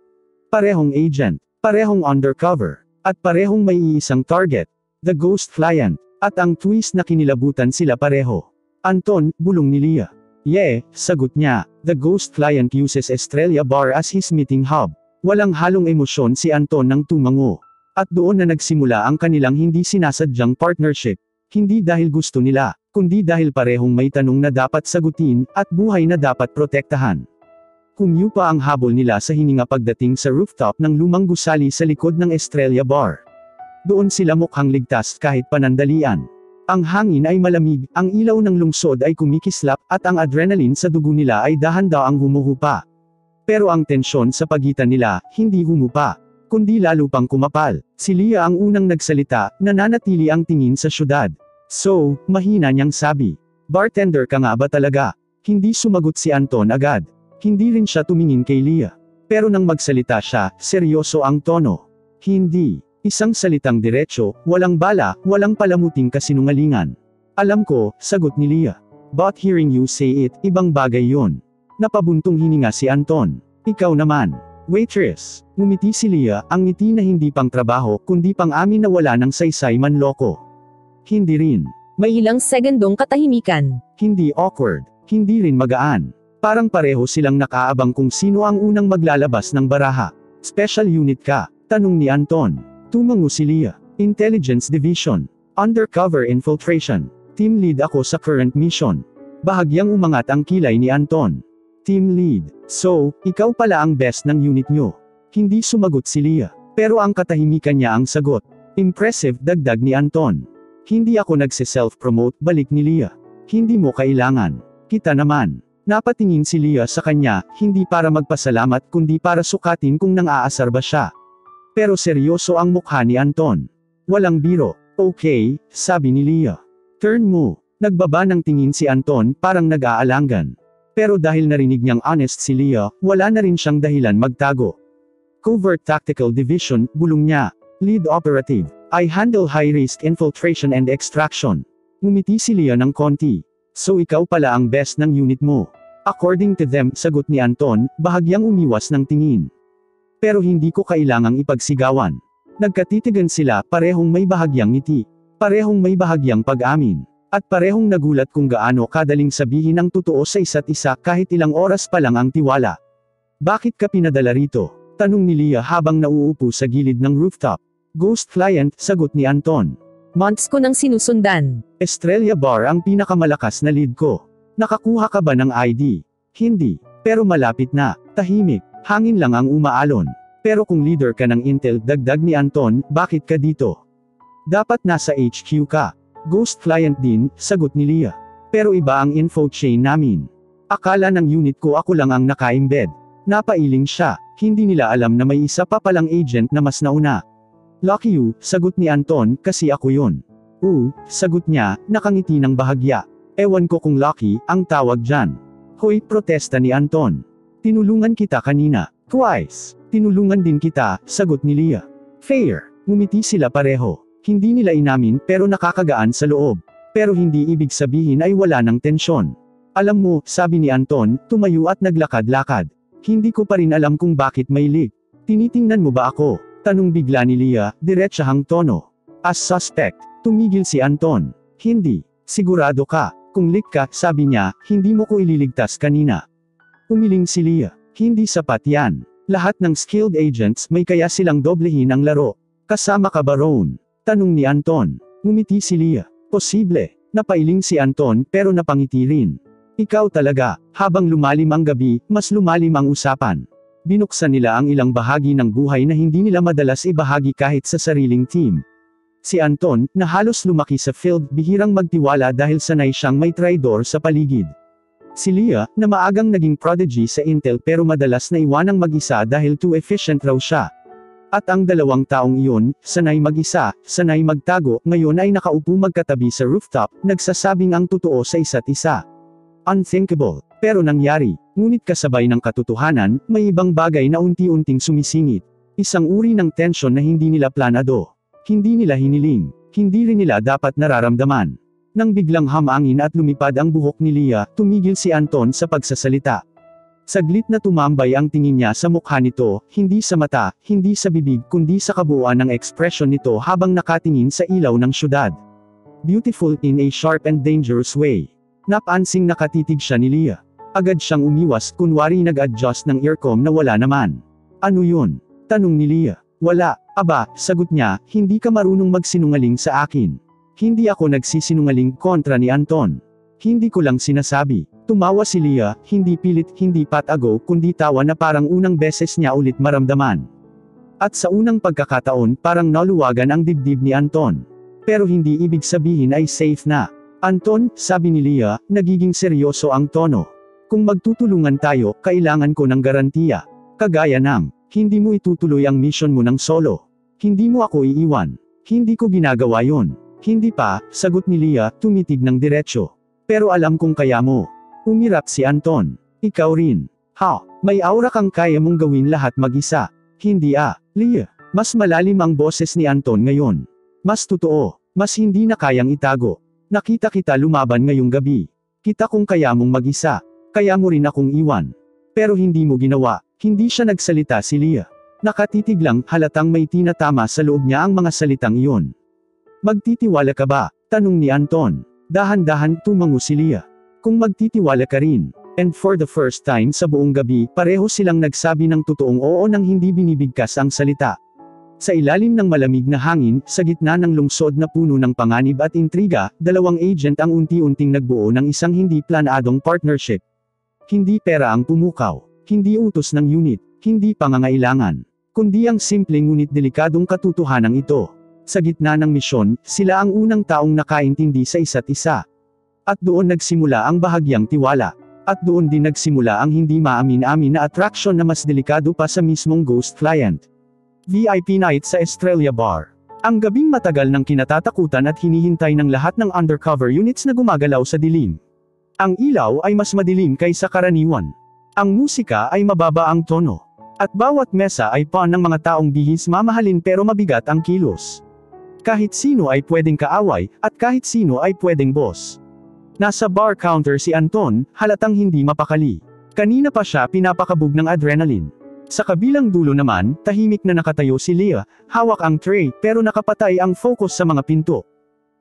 Parehong agent. Parehong undercover. At parehong may iisang target. The ghost client. At ang twist na kinilabutan sila pareho. Anton, bulong ni Leah. Yeah, sagot niya. The ghost client uses Estrella Bar as his meeting hub. Walang halong emosyon si Anton nang tumango. At doon na nagsimula ang kanilang hindi sinasadyang partnership. Hindi dahil gusto nila, kundi dahil parehong may tanong na dapat sagutin, at buhay na dapat protektahan. Kumyu pa ang habol nila sa hininga pagdating sa rooftop ng lumang gusali sa likod ng Estrella Bar. Doon sila mukhang ligtas kahit panandalian. Ang hangin ay malamig, ang ilaw ng lungsod ay kumikislap, at ang adrenaline sa dugo nila ay dahan-daang humuhupa. Pero ang tensyon sa pagitan nila, hindi humupa, kundi lalo pang kumapal. Si Leah ang unang nagsalita, nananatili ang tingin sa syudad. So, mahina niyang sabi. Bartender ka nga ba talaga? Hindi sumagot si Anton agad. Hindi rin siya tumingin kay Leah. Pero nang magsalita siya, seryoso ang tono. Hindi. Isang salitang diretso, walang bala, walang palamuting kasinungalingan. Alam ko, sagot ni Leah. But hearing you say it, ibang bagay yon. Napabuntong hininga si Anton. Ikaw naman. Waitress. Ngumiti si Leah, ang ngiti na hindi pang trabaho, kundi pang amin na wala ng saysay man loko. Hindi rin. May ilang segundong katahimikan. Hindi awkward. Hindi rin magaan. Parang pareho silang nakaabang kung sino ang unang maglalabas ng baraha. Special unit ka? Tanong ni Anton. Tumango si Leah. Intelligence Division. Undercover Infiltration. Team lead ako sa current mission. Bahagyang umangat ang kilay ni Anton. Team lead. So, ikaw pala ang best ng unit nyo. Hindi sumagot si Leah. Pero ang katahimikan niya ang sagot. Impressive, dagdag ni Anton. Hindi ako nagse-self-promote, balik ni Leah. Hindi mo kailangan. Kita naman. Napatingin si Leah sa kanya, hindi para magpasalamat kundi para sukatin kung nang-aasar ba siya. Pero seryoso ang mukha ni Anton. Walang biro. Okay, sabi ni Leah. Turn mo. Nagbaba ng tingin si Anton, parang nag-aalangan. Pero dahil narinig niyang honest si Leah, wala na rin siyang dahilan magtago. Covert Tactical Division, bulong niya. Lead Operative. I handle high-risk infiltration and extraction. Ngumiti si Leah ng konti. So ikaw pala ang best ng unit mo. According to them, sagot ni Anton, bahagyang umiwas ng tingin. Pero hindi ko kailangang ipagsigawan. Nagkatitigan sila, parehong may bahagyang ngiti. Parehong may bahagyang pag-amin. At parehong nagulat kung gaano kadaling sabihin ang totoo sa isa't isa kahit ilang oras pa lang ang tiwala. Bakit ka pinadala rito? Tanong ni Leah habang nauupo sa gilid ng rooftop. Ghost client, sagot ni Anton. Months ko nang sinusundan. Estrella Bar ang pinakamalakas na lead ko. Nakakuha ka ba ng ID? Hindi. Pero malapit na. Tahimik. Hangin lang ang umaalon. Pero kung leader ka ng Intel, dagdag ni Anton, bakit ka dito? Dapat nasa HQ ka. Ghost client din, sagot ni Leah. Pero iba ang info chain namin. Akala ng unit ko ako lang ang naka-embed. Napailing siya. Hindi nila alam na may isa pa palang agent na mas nauna. Lucky you, sagot ni Anton, kasi ako yun. Sagot niya, nakangiti ng bahagya. Ewan ko kung lucky, ang tawag dyan. Hoy, protesta ni Anton. Tinulungan kita kanina. Twice. Tinulungan din kita, sagot ni Leah. Fair. Ngumiti sila pareho. Hindi nila inamin, pero nakakagaan sa loob. Pero hindi ibig sabihin ay wala ng tensyon. Alam mo, sabi ni Anton, tumayo at naglakad-lakad. Hindi ko pa rin alam kung bakit may leak. Tinitingnan mo ba ako? Tanong bigla ni Leah, diretsahang tono. As suspect, tumigil si Anton. Hindi. Sigurado ka. Kung leak ka, sabi niya, hindi mo ko ililigtas kanina. Umiling si Leah. Hindi sapat yan. Lahat ng skilled agents may kaya silang doblehin ang laro. Kasama ka ba roon? Tanong ni Anton. Ngumiti si Leah. Posible. Napailing si Anton pero napangiti rin. Ikaw talaga. Habang lumalim ang gabi, mas lumalim ang usapan. Binuksan nila ang ilang bahagi ng buhay na hindi nila madalas ibahagi kahit sa sariling team. Si Anton, na halos lumaki sa field, bihirang magtiwala dahil sanay siyang may traidor sa paligid. Si Leah, na maagang naging prodigy sa Intel pero madalas na iwanang mag-isa dahil too efficient raw siya. At ang dalawang taong iyon, sanay mag-isa, sanay magtago, ngayon ay nakaupo magkatabi sa rooftop, nagsasabing ang totoo sa isa't isa. Unthinkable. Pero nangyari. Ngunit kasabay ng katotohanan, may ibang bagay na unti-unting sumisingit. Isang uri ng tensyon na hindi nila planado. Hindi nila hiniling. Hindi rin nila dapat nararamdaman. Nang biglang hamangin at lumipad ang buhok ni Leah, tumigil si Anton sa pagsasalita. Saglit na tumambay ang tingin niya sa mukha nito, hindi sa mata, hindi sa bibig kundi sa kabuuan ng ekspresyon nito habang nakatingin sa ilaw ng syudad. Beautiful in a sharp and dangerous way. Napansing nakatitig siya ni Leah. Agad siyang umiwas, kunwari nag-adjust ng earcom na wala naman. Ano yun? Tanong ni Leah. Wala. Aba, sagot niya, hindi ka marunong magsinungaling sa akin. Hindi ako nagsisinungaling kontra ni Anton. Hindi ko lang sinasabi. Tumawa si Leah, hindi pilit, hindi patago, kundi tawa na parang unang beses niya ulit maramdaman. At sa unang pagkakataon, parang naluwagan ang dibdib ni Anton. Pero hindi ibig sabihin ay safe na. Anton, sabi ni Leah, nagiging seryoso ang tono. Kung magtutulungan tayo, kailangan ko ng garantiya. Kagaya ng, hindi mo itutuloy ang mission mo ng solo. Hindi mo ako iiwan. Hindi ko ginagawa yon. Hindi pa, sagot ni Leah, tumitig ng diretsyo. Pero alam kong kaya mo. Umirap si Anton. Ikaw rin. Ha, may aura kang kaya mong gawin lahat mag-isa. Hindi Leah. Mas malalim ang boses ni Anton ngayon. Mas totoo. Mas hindi na kayang itago. Nakita kita lumaban ngayong gabi. Kita kong kaya mong mag-isa. Kaya mo rin akong iwan. Pero hindi mo ginawa. Hindi siya nagsalita si Leah. Nakatitig lang, halatang may tinatama sa loob niya ang mga salitang iyon. Magtitiwala ka ba? Tanong ni Anton. Dahan-dahan tumango si Leah. Kung magtitiwala ka rin. And for the first time sa buong gabi, pareho silang nagsabi ng totoong oo nang hindi binibigkas ang salita. Sa ilalim ng malamig na hangin, sa gitna ng lungsod na puno ng panganib at intriga, dalawang agent ang unti-unting nagbuo ng isang hindi planadong partnership. Hindi pera ang pumukaw. Hindi utos ng unit. Hindi pangangailangan. Kundi ang simpleng ngunit delikadong katotohanan ito. Sa gitna ng misyon, sila ang unang taong nakaintindi sa isa't isa. At doon nagsimula ang bahagyang tiwala. At doon din nagsimula ang hindi maamin-amin na attraction na mas delikado pa sa mismong ghost client. VIP night sa Estrella Bar. Ang gabing matagal ng kinatatakutan at hinihintay ng lahat ng undercover units na gumagalaw sa dilim. Ang ilaw ay mas madilim kaysa karaniwan. Ang musika ay mababa ang tono. At bawat mesa ay pawn ng mga taong bihis mamahalin pero mabigat ang kilos. Kahit sino ay pwedeng kaaway, at kahit sino ay pwedeng boss. Nasa bar counter si Anton, halatang hindi mapakali. Kanina pa siya pinapakabog ng adrenaline. Sa kabilang dulo naman, tahimik na nakatayo si Leah, hawak ang tray, pero nakapatay ang focus sa mga pinto.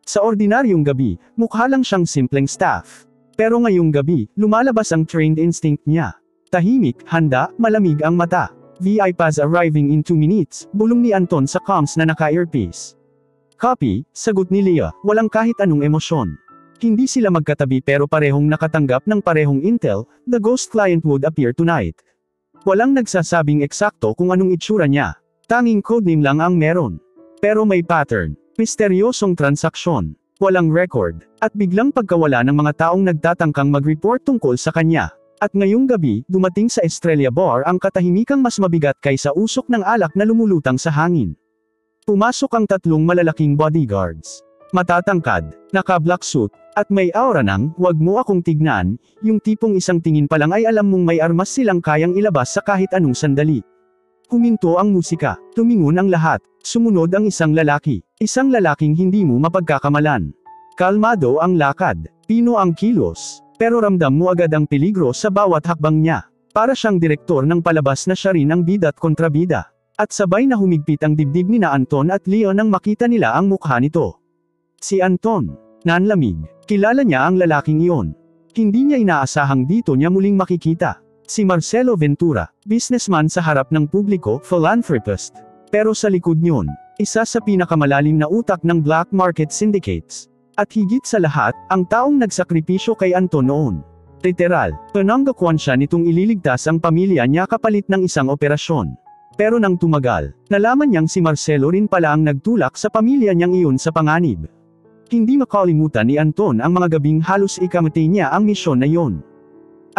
Sa ordinaryong gabi, mukha lang siyang simpleng staff. Pero ngayong gabi, lumalabas ang trained instinct niya. Tahimik, handa, malamig ang mata. VIPs arriving in 2 minutes, bulong ni Anton sa comms na naka-earpiece. Copy, sagot ni Leah, walang kahit anong emosyon. Hindi sila magkatabi pero parehong nakatanggap ng parehong intel, the ghost client would appear tonight. Walang nagsasabing eksakto kung anong itsura niya. Tanging codename lang ang meron. Pero may pattern. Misteryosong transaksyon. Walang record. At biglang pagkawala ng mga taong nagtatangkang mag-report tungkol sa kanya. At ngayong gabi, dumating sa Estrella Bar ang katahimikang mas mabigat kaysa usok ng alak na lumulutang sa hangin. Pumasok ang 3 malalaking bodyguards. Matatangkad, naka-black suit, at may aura ng, wag mo akong tignan, yung tipong isang tingin pa lang ay alam mong may armas silang kayang ilabas sa kahit anong sandali. Huminto ang musika, tumingon ang lahat, sumunod ang isang lalaki. Isang lalaking hindi mo mapagkakamalan. Kalmado ang lakad, pino ang kilos, pero ramdam mo agad ang peligro sa bawat hakbang niya. Para siyang direktor ng palabas na siya rin ang bida at kontrabida. At sabay na humigpit ang dibdib ni na Anton at Leo nang makita nila ang mukha nito. Si Anton, nanlamig, kilala niya ang lalaking iyon. Hindi niya inaasahang dito niya muling makikita. Si Marcelo Ventura, businessman sa harap ng publiko, philanthropist. Pero sa likod niyon, isa sa pinakamalalim na utak ng black market syndicates. At higit sa lahat, ang taong nagsakripisyo kay Anton noon. Literal, pinanggakwan siya nitong ililigtas ang pamilya niya kapalit ng isang operasyon. Pero nang tumagal, nalaman niyang si Marcelo rin pala ang nagtulak sa pamilya niyang iyon sa panganib. Hindi makalimutan ni Anton ang mga gabing halos ikamatay niya ang misyon na iyon.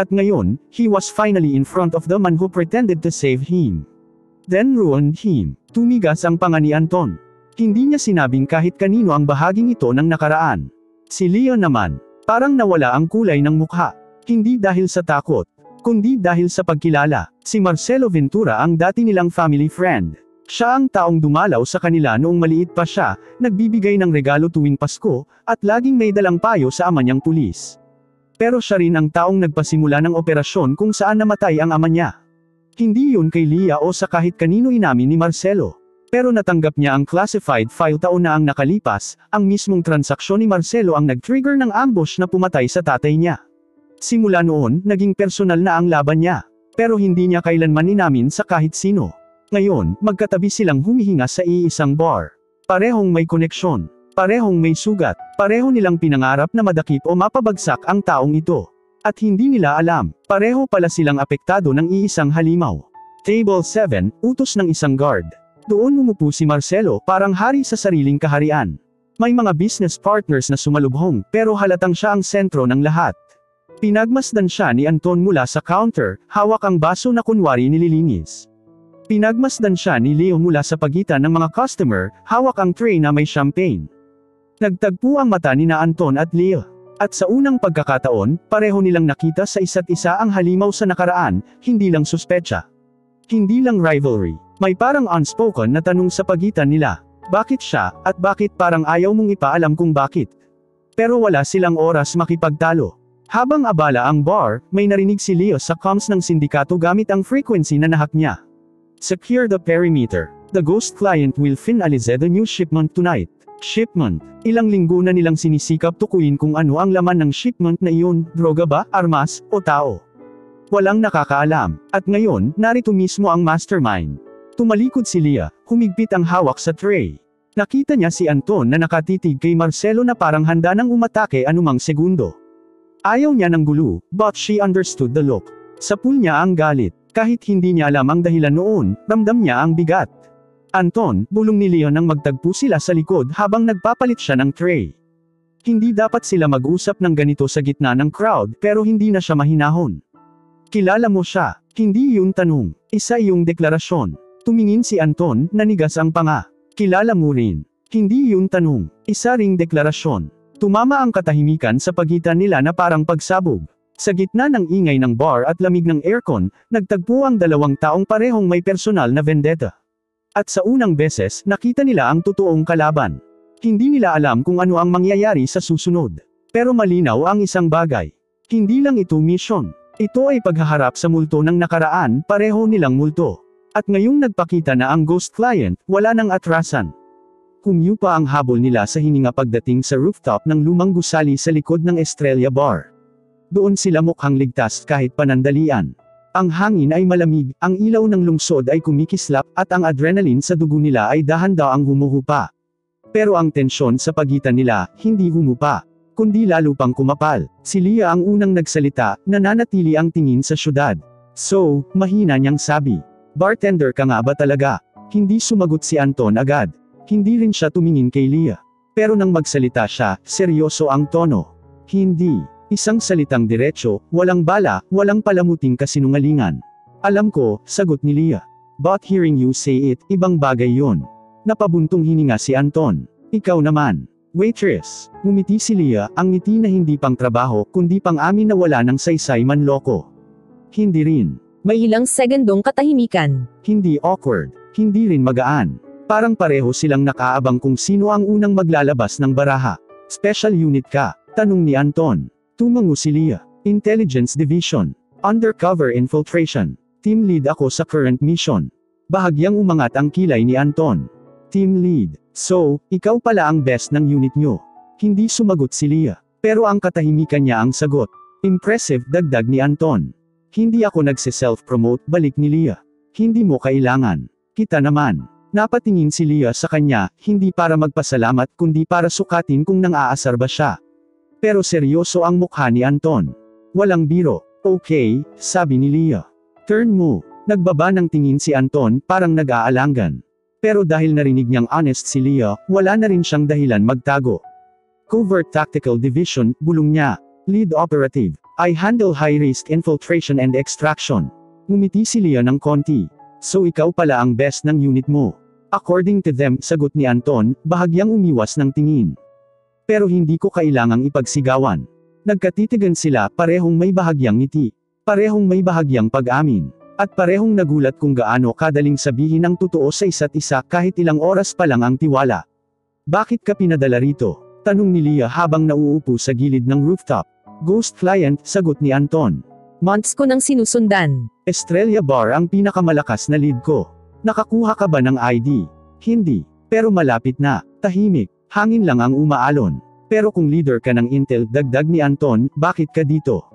At ngayon, he was finally in front of the man who pretended to save him. Then ruined him. Tumigas ang panga ni Anton. Hindi niya sinabing kahit kanino ang bahaging ito ng nakaraan. Si Leo naman, parang nawala ang kulay ng mukha. Hindi dahil sa takot, kundi dahil sa pagkilala. Si Marcelo Ventura ang dati nilang family friend. Siya ang taong dumalaw sa kanila noong maliit pa siya, nagbibigay ng regalo tuwing Pasko, at laging may dalang payo sa ama niyang pulis. Pero siya rin ang taong nagpasimula ng operasyon kung saan namatay ang ama niya. Hindi yun kay Leah o sa kahit kanino inamin ni Marcelo. Pero natanggap niya ang classified file taon na ang nakalipas, ang mismong transaksyon ni Marcelo ang nag-trigger ng ambush na pumatay sa tatay niya. Simula noon, naging personal na ang laban niya. Pero hindi niya kailanman inamin sa kahit sino. Ngayon, magkatabi silang humihinga sa iisang bar. Parehong may koneksyon. Parehong may sugat. Pareho nilang pinangarap na madakip o mapabagsak ang taong ito. At hindi nila alam, pareho pala silang apektado ng iisang halimaw. Table 7, utos ng isang guard. Doon umupo si Marcelo parang hari sa sariling kaharian. May mga business partners na sumalubhong pero halatang siya ang sentro ng lahat. Pinagmasdan siya ni Anton mula sa counter, hawak ang baso na kunwari nililinis. Pinagmasdan siya ni Leo mula sa pagitan ng mga customer, hawak ang tray na may champagne. Nagtagpo ang mata ni na Anton at Leo. At sa unang pagkakataon, pareho nilang nakita sa isa't isa ang halimaw sa nakaraan, hindi lang suspecha. Hindi lang rivalry. May parang unspoken na tanong sa pagitan nila. Bakit siya, at bakit parang ayaw mong ipaalam kung bakit? Pero wala silang oras makipagtalo. Habang abala ang bar, may narinig si Leo sa comms ng sindikato gamit ang frequency na nahak niya. Secure the perimeter. The ghost client will finalize the new shipment tonight. Shipment. Ilang linggo na nilang sinisikap tukuyin kung ano ang laman ng shipment na iyon, droga ba, armas, o tao. Walang nakakaalam. At ngayon, narito mismo ang mastermind. Tumalikod si Leah, humigpit ang hawak sa tray. Nakita niya si Anton na nakatitig kay Marcelo na parang handa nang umatake anumang segundo. Ayaw niya ng gulo, but she understood the look. Sa pool niya ang galit. Kahit hindi niya alam ang dahilan noon, ramdam niya ang bigat. Anton, bulong ni Leah nang magtagpo sila sa likod habang nagpapalit siya ng tray. Hindi dapat sila mag-usap ng ganito sa gitna ng crowd pero hindi na siya mahinahon. Kilala mo siya? Hindi yun tanong. Isa iyong deklarasyon. Tumingin si Anton, nanigas ang panga. Kilala mo rin. Hindi yun tanong. Isa ring deklarasyon. Tumama ang katahimikan sa pagitan nila na parang pagsabog. Sa gitna ng ingay ng bar at lamig ng aircon, nagtagpo ang dalawang taong parehong may personal na vendetta. At sa unang beses, nakita nila ang totoong kalaban. Hindi nila alam kung ano ang mangyayari sa susunod. Pero malinaw ang isang bagay. Hindi lang ito mission. Ito ay paghaharap sa multo ng nakaraan, pareho nilang multo. At ngayong nagpakita na ang ghost client, wala nang atrasan. Kumyu pa ang habol nila sa hininga pagdating sa rooftop ng lumang gusali sa likod ng Estrella Bar. Doon sila mukhang ligtas kahit panandalian. Ang hangin ay malamig, ang ilaw ng lungsod ay kumikislap, at ang adrenaline sa dugo nila ay dahan-daang humuhupa. Pero ang tensyon sa pagitan nila, hindi humupa, kundi lalo pang kumapal. Si Leah ang unang nagsalita, nananatili ang tingin sa syudad. So, mahina niyang sabi. Bartender ka nga ba talaga? Hindi sumagot si Anton agad. Hindi rin siya tumingin kay Leah. Pero nang magsalita siya, seryoso ang tono. Hindi. Isang salitang diretso, walang bala, walang palamuting kasinungalingan. Alam ko, sagot ni Leah. But hearing you say it, ibang bagay yon. Napabuntong hininga si Anton. Ikaw naman. Waitress. Ngumiti si Leah, ang ngiti na hindi pang trabaho, kundi pang amin na wala ng saysay manloko. Hindi rin. May ilang segundong katahimikan. Hindi awkward. Hindi rin magaan. Parang pareho silang nakaabang kung sino ang unang maglalabas ng baraha. Special unit ka? Tanong ni Anton. Tumango si Leah. Intelligence Division. Undercover Infiltration. Team lead ako sa current mission. Bahagyang umangat ang kilay ni Anton. Team lead. So, ikaw pala ang best ng unit nyo. Hindi sumagot si Leah. Pero ang katahimikan niya ang sagot. Impressive, dagdag ni Anton. Hindi ako nagse-self-promote, balik ni Leah. Hindi mo kailangan. Kita naman. Napatingin si Leah sa kanya, hindi para magpasalamat kundi para sukatin kung nang-aasar ba siya. Pero seryoso ang mukha ni Anton. Walang biro. Okay, sabi ni Leah. Turn mo. Nagbaba ng tingin si Anton, parang nag-aalangan. Pero dahil narinig niyang honest si Leah, wala na rin siyang dahilan magtago. Covert Tactical Division, bulong niya. Lead Operative. I handle high-risk infiltration and extraction. Ngumiti si Leah ng konti. So ikaw pala ang best ng unit mo. According to them, sagot ni Anton, bahagyang umiwas ng tingin. Pero hindi ko kailangang ipagsigawan. Nagkatitigan sila, parehong may bahagyang ngiti. Parehong may bahagyang pag-amin. At parehong nagulat kung gaano kadaling sabihin ang totoo sa isa't isa kahit ilang oras pa lang ang tiwala. Bakit ka pinadala rito? Tanong ni Leah habang nauupo sa gilid ng rooftop. Ghost client, sagot ni Anton. Months ko nang sinusundan. Estrella Bar ang pinakamalakas na lead ko. Nakakuha ka ba ng ID? Hindi. Pero malapit na. Tahimik. Hangin lang ang umaalon. Pero kung leader ka ng Intel, dagdag ni Anton, bakit ka dito?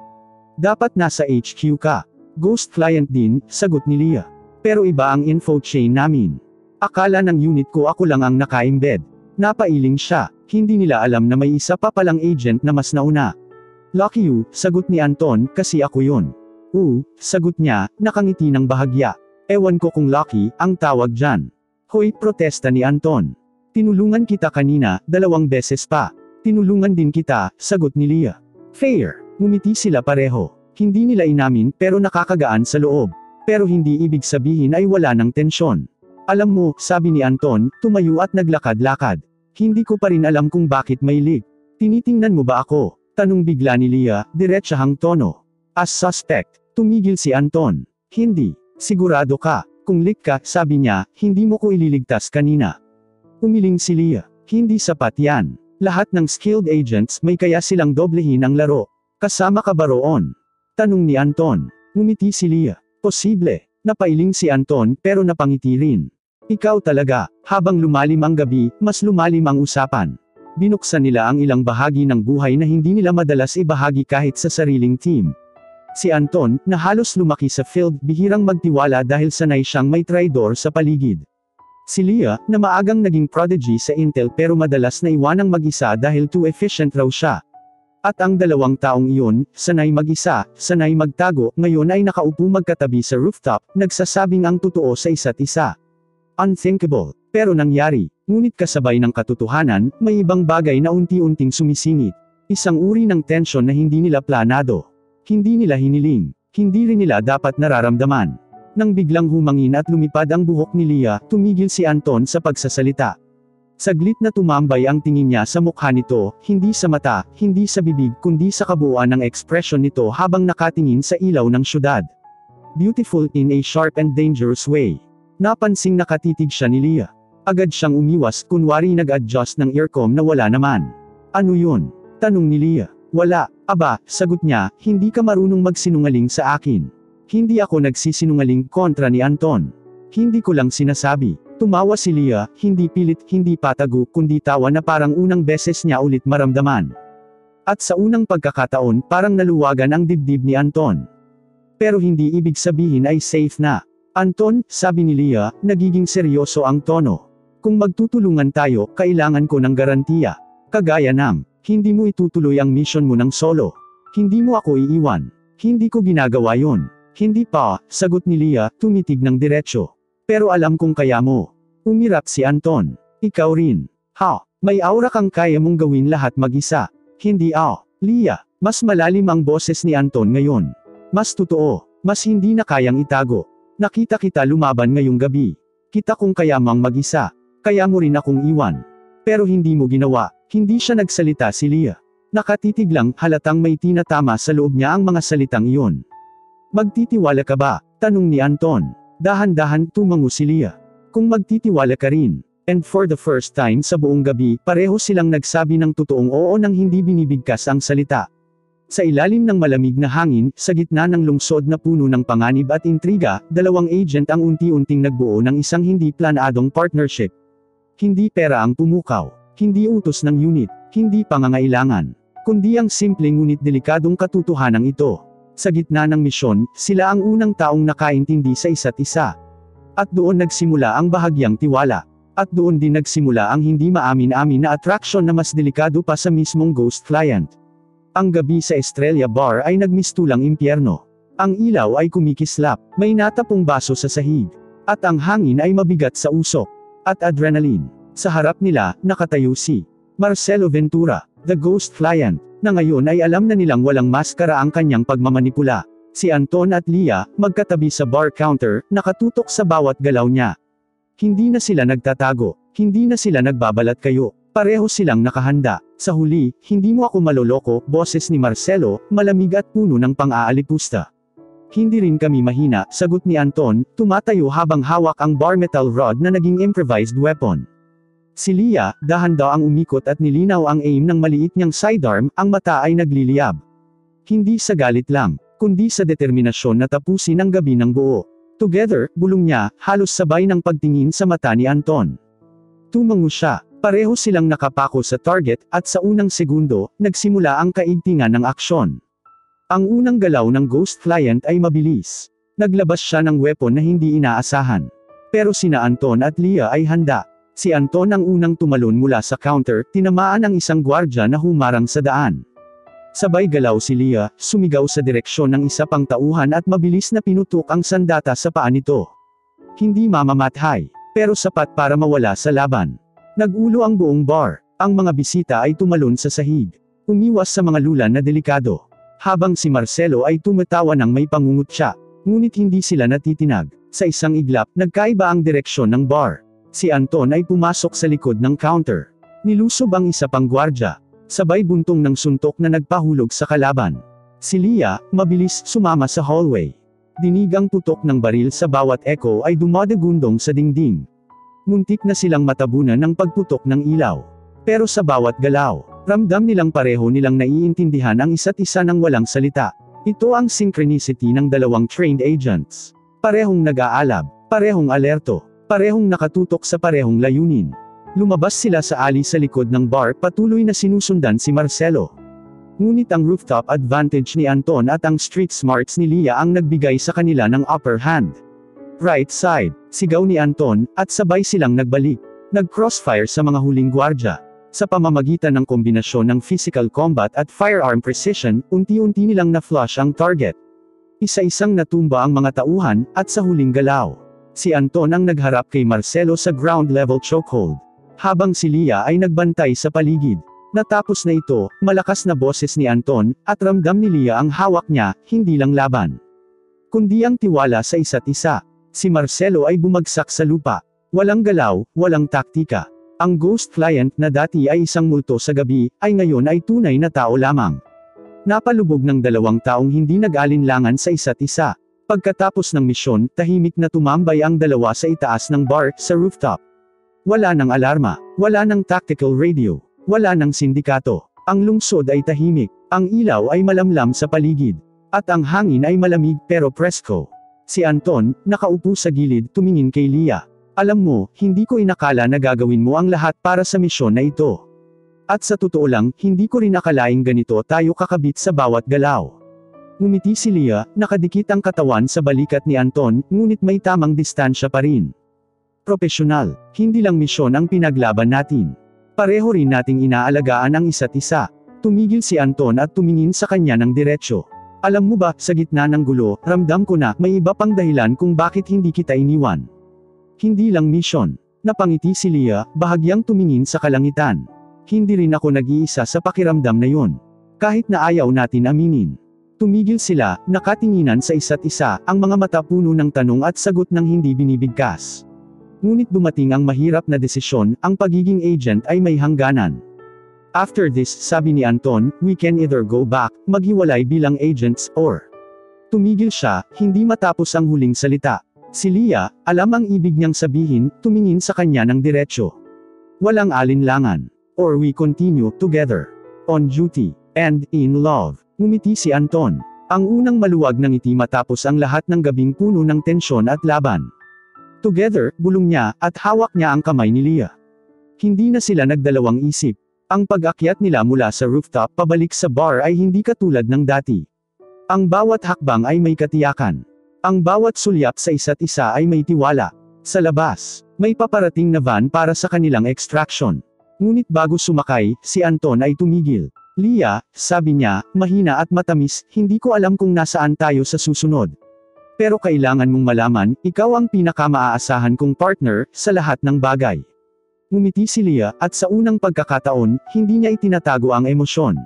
Dapat nasa HQ ka. Ghost client din, sagot ni Leah. Pero iba ang info chain namin. Akala ng unit ko ako lang ang naka-embed. Napailing siya. Hindi nila alam na may isa pa palang agent na mas nauna. Lucky you, sagot ni Anton, kasi ako yun. Sagot niya, nakangiti ng bahagya. Ewan ko kung lucky, ang tawag dyan. Hoy, protesta ni Anton. Tinulungan kita kanina, 2 beses pa. Tinulungan din kita, sagot ni Leah. Fair. Ngumiti sila pareho. Hindi nila inamin pero nakakagaan sa loob. Pero hindi ibig sabihin ay wala ng tensyon. Alam mo, sabi ni Anton, tumayo at naglakad-lakad. Hindi ko pa rin alam kung bakit may leak. Tinitingnan mo ba ako? Tanong bigla ni Leah, diretsahang tono. As suspect, tumigil si Anton. Hindi. Sigurado ka, kung leak ka, sabi niya, hindi mo ko ililigtas kanina. Umiling si Leah. Hindi sapat yan. Lahat ng skilled agents may kaya silang doblehin ang laro. Kasama ka ba roon? Tanong ni Anton. Ngumiti si Leah. Posible. Napailing si Anton pero napangiti rin. Ikaw talaga. Habang lumalim ang gabi, mas lumalim ang usapan. Binuksan nila ang ilang bahagi ng buhay na hindi nila madalas ibahagi kahit sa sariling team. Si Anton, na halos lumaki sa field, bihirang magtiwala dahil sanay siyang may traidor sa paligid. Si Leah, na maagang naging prodigy sa Intel pero madalas na iwanang mag-isa dahil too efficient raw siya. At ang 2 taong iyon, sanay mag-isa, sanay magtago, ngayon ay nakaupo magkatabi sa rooftop, nagsasabing ang totoo sa isa't isa. Unthinkable. Pero nangyari. Ngunit kasabay ng katotohanan, may ibang bagay na unti-unting sumisingit. Isang uri ng tensyon na hindi nila planado. Hindi nila hiniling. Hindi rin nila dapat nararamdaman. Nang biglang humangin at lumipad ang buhok ni Leah, tumigil si Anton sa pagsasalita. Saglit na tumambay ang tingin niya sa mukha nito, hindi sa mata, hindi sa bibig kundi sa kabuuan ng ekspresyon nito habang nakatingin sa ilaw ng syudad. Beautiful in a sharp and dangerous way. Napansing nakatitig siya ni Leah. Agad siyang umiwas, kunwari nag-adjust ng earcom na wala naman. Ano yun? Tanong ni Leah. Wala. Aba, sagot niya, hindi ka marunong magsinungaling sa akin. Hindi ako nagsisinungaling, kontra ni Anton. Hindi ko lang sinasabi. Tumawa si Leah, hindi pilit, hindi patago, kundi tawa na parang unang beses niya ulit maramdaman. At sa unang pagkakataon, parang naluwagan ang dibdib ni Anton. Pero hindi ibig sabihin ay safe na. Anton, sabi ni Leah, nagiging seryoso ang tono. Kung magtutulungan tayo, kailangan ko ng garantiya. Kagaya ng, hindi mo itutuloy ang mission mo ng solo. Hindi mo ako iiwan. Hindi ko ginagawa yon. Hindi pa, sagot ni Leah, tumitig ng diretsyo. Pero alam kong kaya mo. Umirap si Anton. Ikaw rin. Ha, may aura kang kaya mong gawin lahat mag-isa. Hindi Leah, mas malalim ang boses ni Anton ngayon. Mas totoo, mas hindi na kayang itago. Nakita kita lumaban ngayong gabi. Kita kong kaya mang mag-isa. Kaya mo rin akong iwan. Pero hindi mo ginawa. Hindi siya nagsalita si Leah. Nakatitig lang, halatang may tinatama sa loob niya ang mga salitang iyon. Magtitiwala ka ba? Tanong ni Anton. Dahan-dahan tumango si Leah. Kung magtitiwala ka rin. And for the first time sa buong gabi, pareho silang nagsabi ng totoong oo nang hindi binibigkas ang salita. Sa ilalim ng malamig na hangin, sa gitna ng lungsod na puno ng panganib at intriga, dalawang agent ang unti-unting nagbuo ng isang hindi planadong partnership. Hindi pera ang pumukaw, hindi utos ng unit, hindi pangangailangan, kundi ang simpleng ngunit delikadong katotohanan ito. Sa gitna ng misyon, sila ang unang taong nakaintindi sa isa't isa. At doon nagsimula ang bahagyang tiwala. At doon din nagsimula ang hindi maamin-amin na attraction na mas delikado pa sa mismong ghost client. Ang gabi sa Estrella Bar ay nagmistulang impyerno. Ang ilaw ay kumikislap, may natapong baso sa sahig. At ang hangin ay mabigat sa usok. At adrenaline. Sa harap nila, nakatayo si Marcelo Ventura, the ghost client, na ngayon ay alam na nilang walang maskara ang kanyang pagmamanipula. Si Anton at Leah, magkatabi sa bar counter, nakatutok sa bawat galaw niya. Hindi na sila nagtatago, hindi na sila nagbabalat kayo, pareho silang nakahanda. Sa huli, hindi mo ako maloloko, boses ni Marcelo, malamig at puno ng pang-aalipusta. Hindi rin kami mahina, sagot ni Anton, tumatayo habang hawak ang bar metal rod na naging improvised weapon. Si Leah, dahan-daang umikot at nilinaw ang aim ng maliit niyang sidearm, ang mata ay nagliliyab. Hindi sa galit lang, kundi sa determinasyon na tapusin ang gabi ng buo. Together, bulong niya, halos sabay ng pagtingin sa mata ni Anton. Tumango siya, pareho silang nakapako sa target, at sa unang segundo, nagsimula ang kaigtingan ng aksyon. Ang unang galaw ng ghost client ay mabilis. Naglabas siya ng weapon na hindi inaasahan. Pero sina Anton at Leah ay handa. Si Anton ang unang tumalon mula sa counter, tinamaan ang isang gwardya na humarang sa daan. Sabay galaw si Leah, sumigaw sa direksyon ng isa pang tauhan at mabilis na pinutok ang sandata sa paa nito. Hindi mamamatay, pero sapat para mawala sa laban. Nagulo ang buong bar, ang mga bisita ay tumalon sa sahig. Umiwas sa mga lulan na delikado. Habang si Marcelo ay tumatawa ng may pangungutya, ngunit hindi sila natitinag. Sa isang iglap, nagkaiba ang direksyon ng bar. Si Anton ay pumasok sa likod ng counter. Nilusob ang isa pang gwardya. Sabay buntong ng suntok na nagpahulog sa kalaban. Si Leah, mabilis, sumama sa hallway. Dinig ang putok ng baril sa bawat echo ay dumadagundong sa dingding. Muntik na silang matabunan ng pagputok ng ilaw. Pero sa bawat galaw, ramdam nilang pareho nilang naiintindihan ang isa't isa ng walang salita. Ito ang synchronicity ng dalawang trained agents. Parehong nag-aalab, parehong alerto, parehong nakatutok sa parehong layunin. Lumabas sila sa alley sa likod ng bar, patuloy na sinusundan si Marcelo. Ngunit ang rooftop advantage ni Anton at ang street smarts ni Leah ang nagbigay sa kanila ng upper hand. Right side, sigaw ni Anton, at sabay silang nagbalik. Nag-crossfire sa mga huling gwardya. Sa pamamagitan ng kombinasyon ng physical combat at firearm precision, unti-unti nilang na-flush ang target. Isa-isang natumba ang mga tauhan, at sa huling galaw, si Anton ang nagharap kay Marcelo sa ground-level chokehold. Habang si Leah ay nagbantay sa paligid. Natapos na ito, malakas na boses ni Anton, at ramdam ni Leah ang hawak niya, hindi lang laban, kundi ang tiwala sa isa't isa. Si Marcelo ay bumagsak sa lupa. Walang galaw, walang taktika. Ang ghost client na dati ay isang multo sa gabi, ay ngayon ay tunay na tao lamang. Napalubog ng dalawang taong hindi nag-alinlangan sa isa't isa. Pagkatapos ng misyon, tahimik na tumambay ang dalawa sa itaas ng bar, sa rooftop. Wala ng alarma, wala ng tactical radio, wala ng sindikato. Ang lungsod ay tahimik, ang ilaw ay malamlam sa paligid, at ang hangin ay malamig pero presko. Si Anton, nakaupo sa gilid, tumingin kay Leah. Alam mo, hindi ko inakala na gagawin mo ang lahat para sa misyon na ito. At sa totoo lang, hindi ko rin akalaing ganito tayo kakabit sa bawat galaw. Ngumiti si Leah, nakadikit ang katawan sa balikat ni Anton, ngunit may tamang distansya pa rin. Propesyonal, hindi lang misyon ang pinaglaban natin. Pareho rin nating inaalagaan ang isa't isa. Tumigil si Anton at tumingin sa kanya ng diretsyo. Alam mo ba, sa gitna ng gulo, ramdam ko na, may iba pang dahilan kung bakit hindi kita iniwan. Hindi lang misyon. Napangiti si Leah, bahagyang tumingin sa kalangitan. Hindi rin ako nag-iisa sa pakiramdam na yun. Kahit na ayaw natin aminin. Tumigil sila, nakatinginan sa isa't isa, ang mga mata puno ng tanong at sagot ng hindi binibigkas. Ngunit dumating ang mahirap na desisyon, ang pagiging agent ay may hangganan. After this, sabi ni Anton, we can either go back, maghiwalay bilang agents, or... Tumigil siya, hindi matapos ang huling salita. Si Leah, alam ang ibig niyang sabihin, tumingin sa kanya ng diretsyo. Walang alinlangan. Or we continue together. On duty. And in love. Ngumiti si Anton. Ang unang maluwag ng ngiti matapos ang lahat ng gabing puno ng tensyon at laban. Together, bulong niya, at hawak niya ang kamay ni Leah. Hindi na sila nagdalawang isip. Ang pag-akyat nila mula sa rooftop pabalik sa bar ay hindi katulad ng dati. Ang bawat hakbang ay may katiyakan. Ang bawat sulyap sa isa't isa ay may tiwala. Sa labas, may paparating na van para sa kanilang extraction. Ngunit bago sumakay, si Anton ay tumigil. Leah, sabi niya, mahina at matamis, hindi ko alam kung nasaan tayo sa susunod. Pero kailangan mong malaman, ikaw ang pinaka-maaasahan kong partner, sa lahat ng bagay. Ngumiti si Leah, at sa unang pagkakataon, hindi niya itinatago ang emosyon.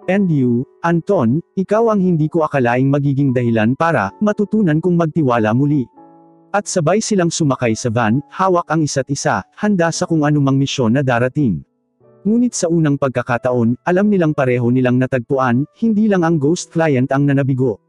And you, Anton, ikaw ang hindi ko akalaing magiging dahilan para, matutunan kong magtiwala muli. At sabay silang sumakay sa van, hawak ang isa't isa, handa sa kung anumang misyon na darating. Ngunit sa unang pagkakataon, alam nilang pareho nilang natagpuan, hindi lang ang ghost client ang nanabigo.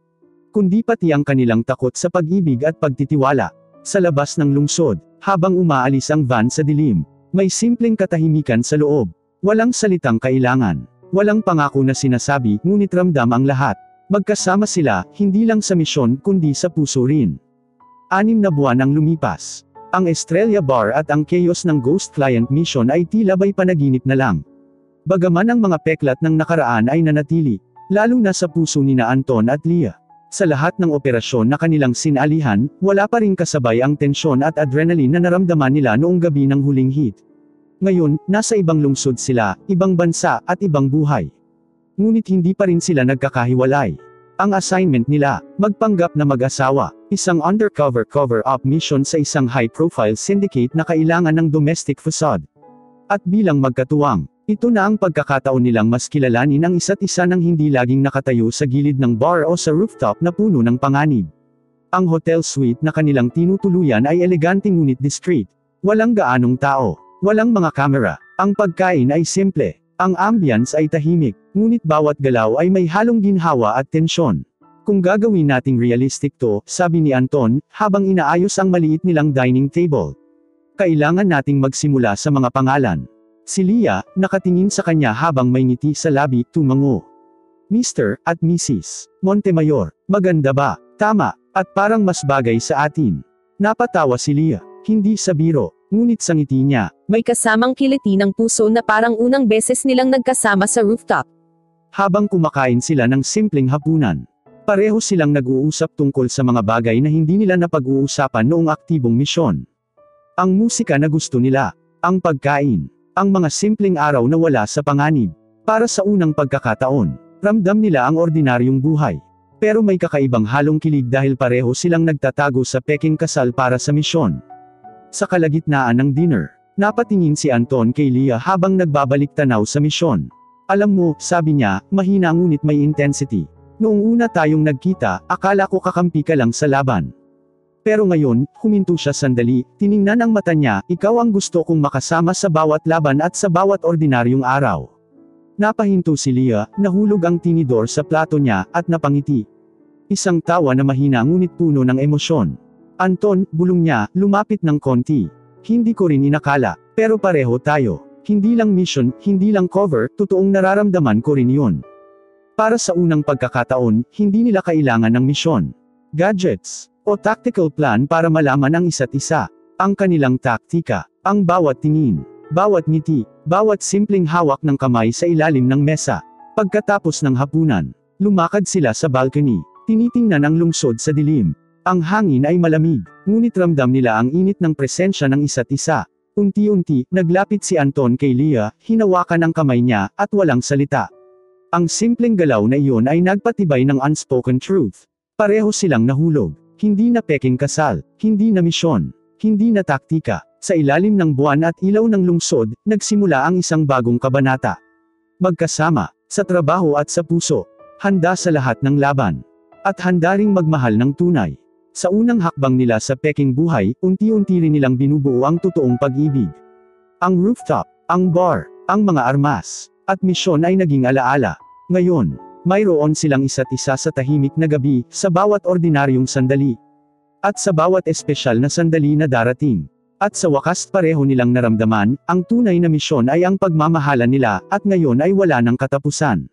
Kundi pati ang kanilang takot sa pag-ibig at pagtitiwala. Sa labas ng lungsod, habang umaalis ang van sa dilim, may simpleng katahimikan sa loob. Walang salitang kailangan. Walang pangako na sinasabi, ngunit ramdam ang lahat. Magkasama sila, hindi lang sa misyon, kundi sa puso rin. 6 na buwan ang lumipas. Ang Estrella Bar at ang chaos ng Ghost Client Mission ay tila ba'y panaginip na lang. Bagaman ang mga peklat ng nakaraan ay nanatili, lalo na sa puso ni na Anton at Leah. Sa lahat ng operasyon na kanilang sinalihan, wala pa ring kasabay ang tensyon at adrenaline na naramdaman nila noong gabi ng huling hit. Ngayon, nasa ibang lungsod sila, ibang bansa, at ibang buhay. Ngunit hindi pa rin sila nagkakahiwalay. Ang assignment nila, magpanggap na mag-asawa, isang undercover cover-up mission sa isang high-profile syndicate na kailangan ng domestic facade. At bilang magkatuwang, ito na ang pagkakataon nilang mas kilalanin ang isa't isa nang hindi laging nakatayo sa gilid ng bar o sa rooftop na puno ng panganib. Ang hotel suite na kanilang tinutuluyan ay elegante ngunit discreet. Walang gaanong tao, walang mga kamera, ang pagkain ay simple. Ang ambience ay tahimik, ngunit bawat galaw ay may halong ginhawa at tensyon. Kung gagawin nating realistic to, sabi ni Anton, habang inaayos ang maliit nilang dining table. Kailangan nating magsimula sa mga pangalan. Si Leah, nakatingin sa kanya habang may ngiti sa labi, tumango. Mr. at Mrs. Montemayor, maganda ba? Tama, at parang mas bagay sa atin. Napatawa si Leah, hindi sa biro. Ngunit sa ngiti niya, May kasamang kiliti ng puso na parang unang beses nilang nagkasama sa rooftop. habang kumakain sila ng simpleng hapunan. Pareho silang nag-uusap tungkol sa mga bagay na hindi nila napag-uusapan noong aktibong misyon. Ang musika na gusto nila, ang pagkain, ang mga simpleng araw na wala sa panganib. Para sa unang pagkakataon, ramdam nila ang ordinaryong buhay. Pero may kakaibang halong kilig dahil pareho silang nagtatago sa peking kasal para sa misyon. Sa kalagitnaan ng dinner, napatingin si Anton kay Leah habang nagbabalik tanaw sa misyon. Alam mo, sabi niya, mahina ngunit may intensity. Noong una tayong nagkita, akala ko kakampi ka lang sa laban. Pero ngayon, huminto siya sandali, tiningnan ang mata niya, ikaw ang gusto kong makasama sa bawat laban at sa bawat ordinaryong araw. Napahinto si Leah, nahulog ang tinidor sa plato niya, at napangiti. Isang tawa na mahina ngunit puno ng emosyon. Anton, bulong niya, lumapit ng konti. Hindi ko rin inakala, pero pareho tayo. Hindi lang mission, hindi lang cover, totoong nararamdaman ko rin yun. Para sa unang pagkakataon, hindi nila kailangan ng misyon, gadgets, o tactical plan para malaman ang isa't isa. Ang kanilang taktika, ang bawat tingin, bawat ngiti, bawat simpleng hawak ng kamay sa ilalim ng mesa. Pagkatapos ng hapunan, lumakad sila sa balcony, tinitingnan ang lungsod sa dilim. Ang hangin ay malamig, ngunit ramdam nila ang init ng presensya ng isa't isa. Unti-unti, naglapit si Anton kay Leah, hinawakan ang kamay niya, at walang salita. Ang simpleng galaw na iyon ay nagpatibay ng unspoken truth. Pareho silang nahulog. Hindi na peking kasal, hindi na misyon, hindi na taktika. Sa ilalim ng buwan at ilaw ng lungsod, nagsimula ang isang bagong kabanata. Magkasama, sa trabaho at sa puso, handa sa lahat ng laban. At handa ring magmahal ng tunay. Sa unang hakbang nila sa peking buhay, unti-unti rin nilang binubuo ang totoong pag-ibig. Ang rooftop, ang bar, ang mga armas, at misyon ay naging alaala. Ngayon, mayroon silang isa't isa sa tahimik na gabi, sa bawat ordinaryong sandali. At sa bawat espesyal na sandali na darating. At sa wakas pareho nilang naramdaman, ang tunay na misyon ay ang pagmamahalan nila, at ngayon ay wala ng katapusan.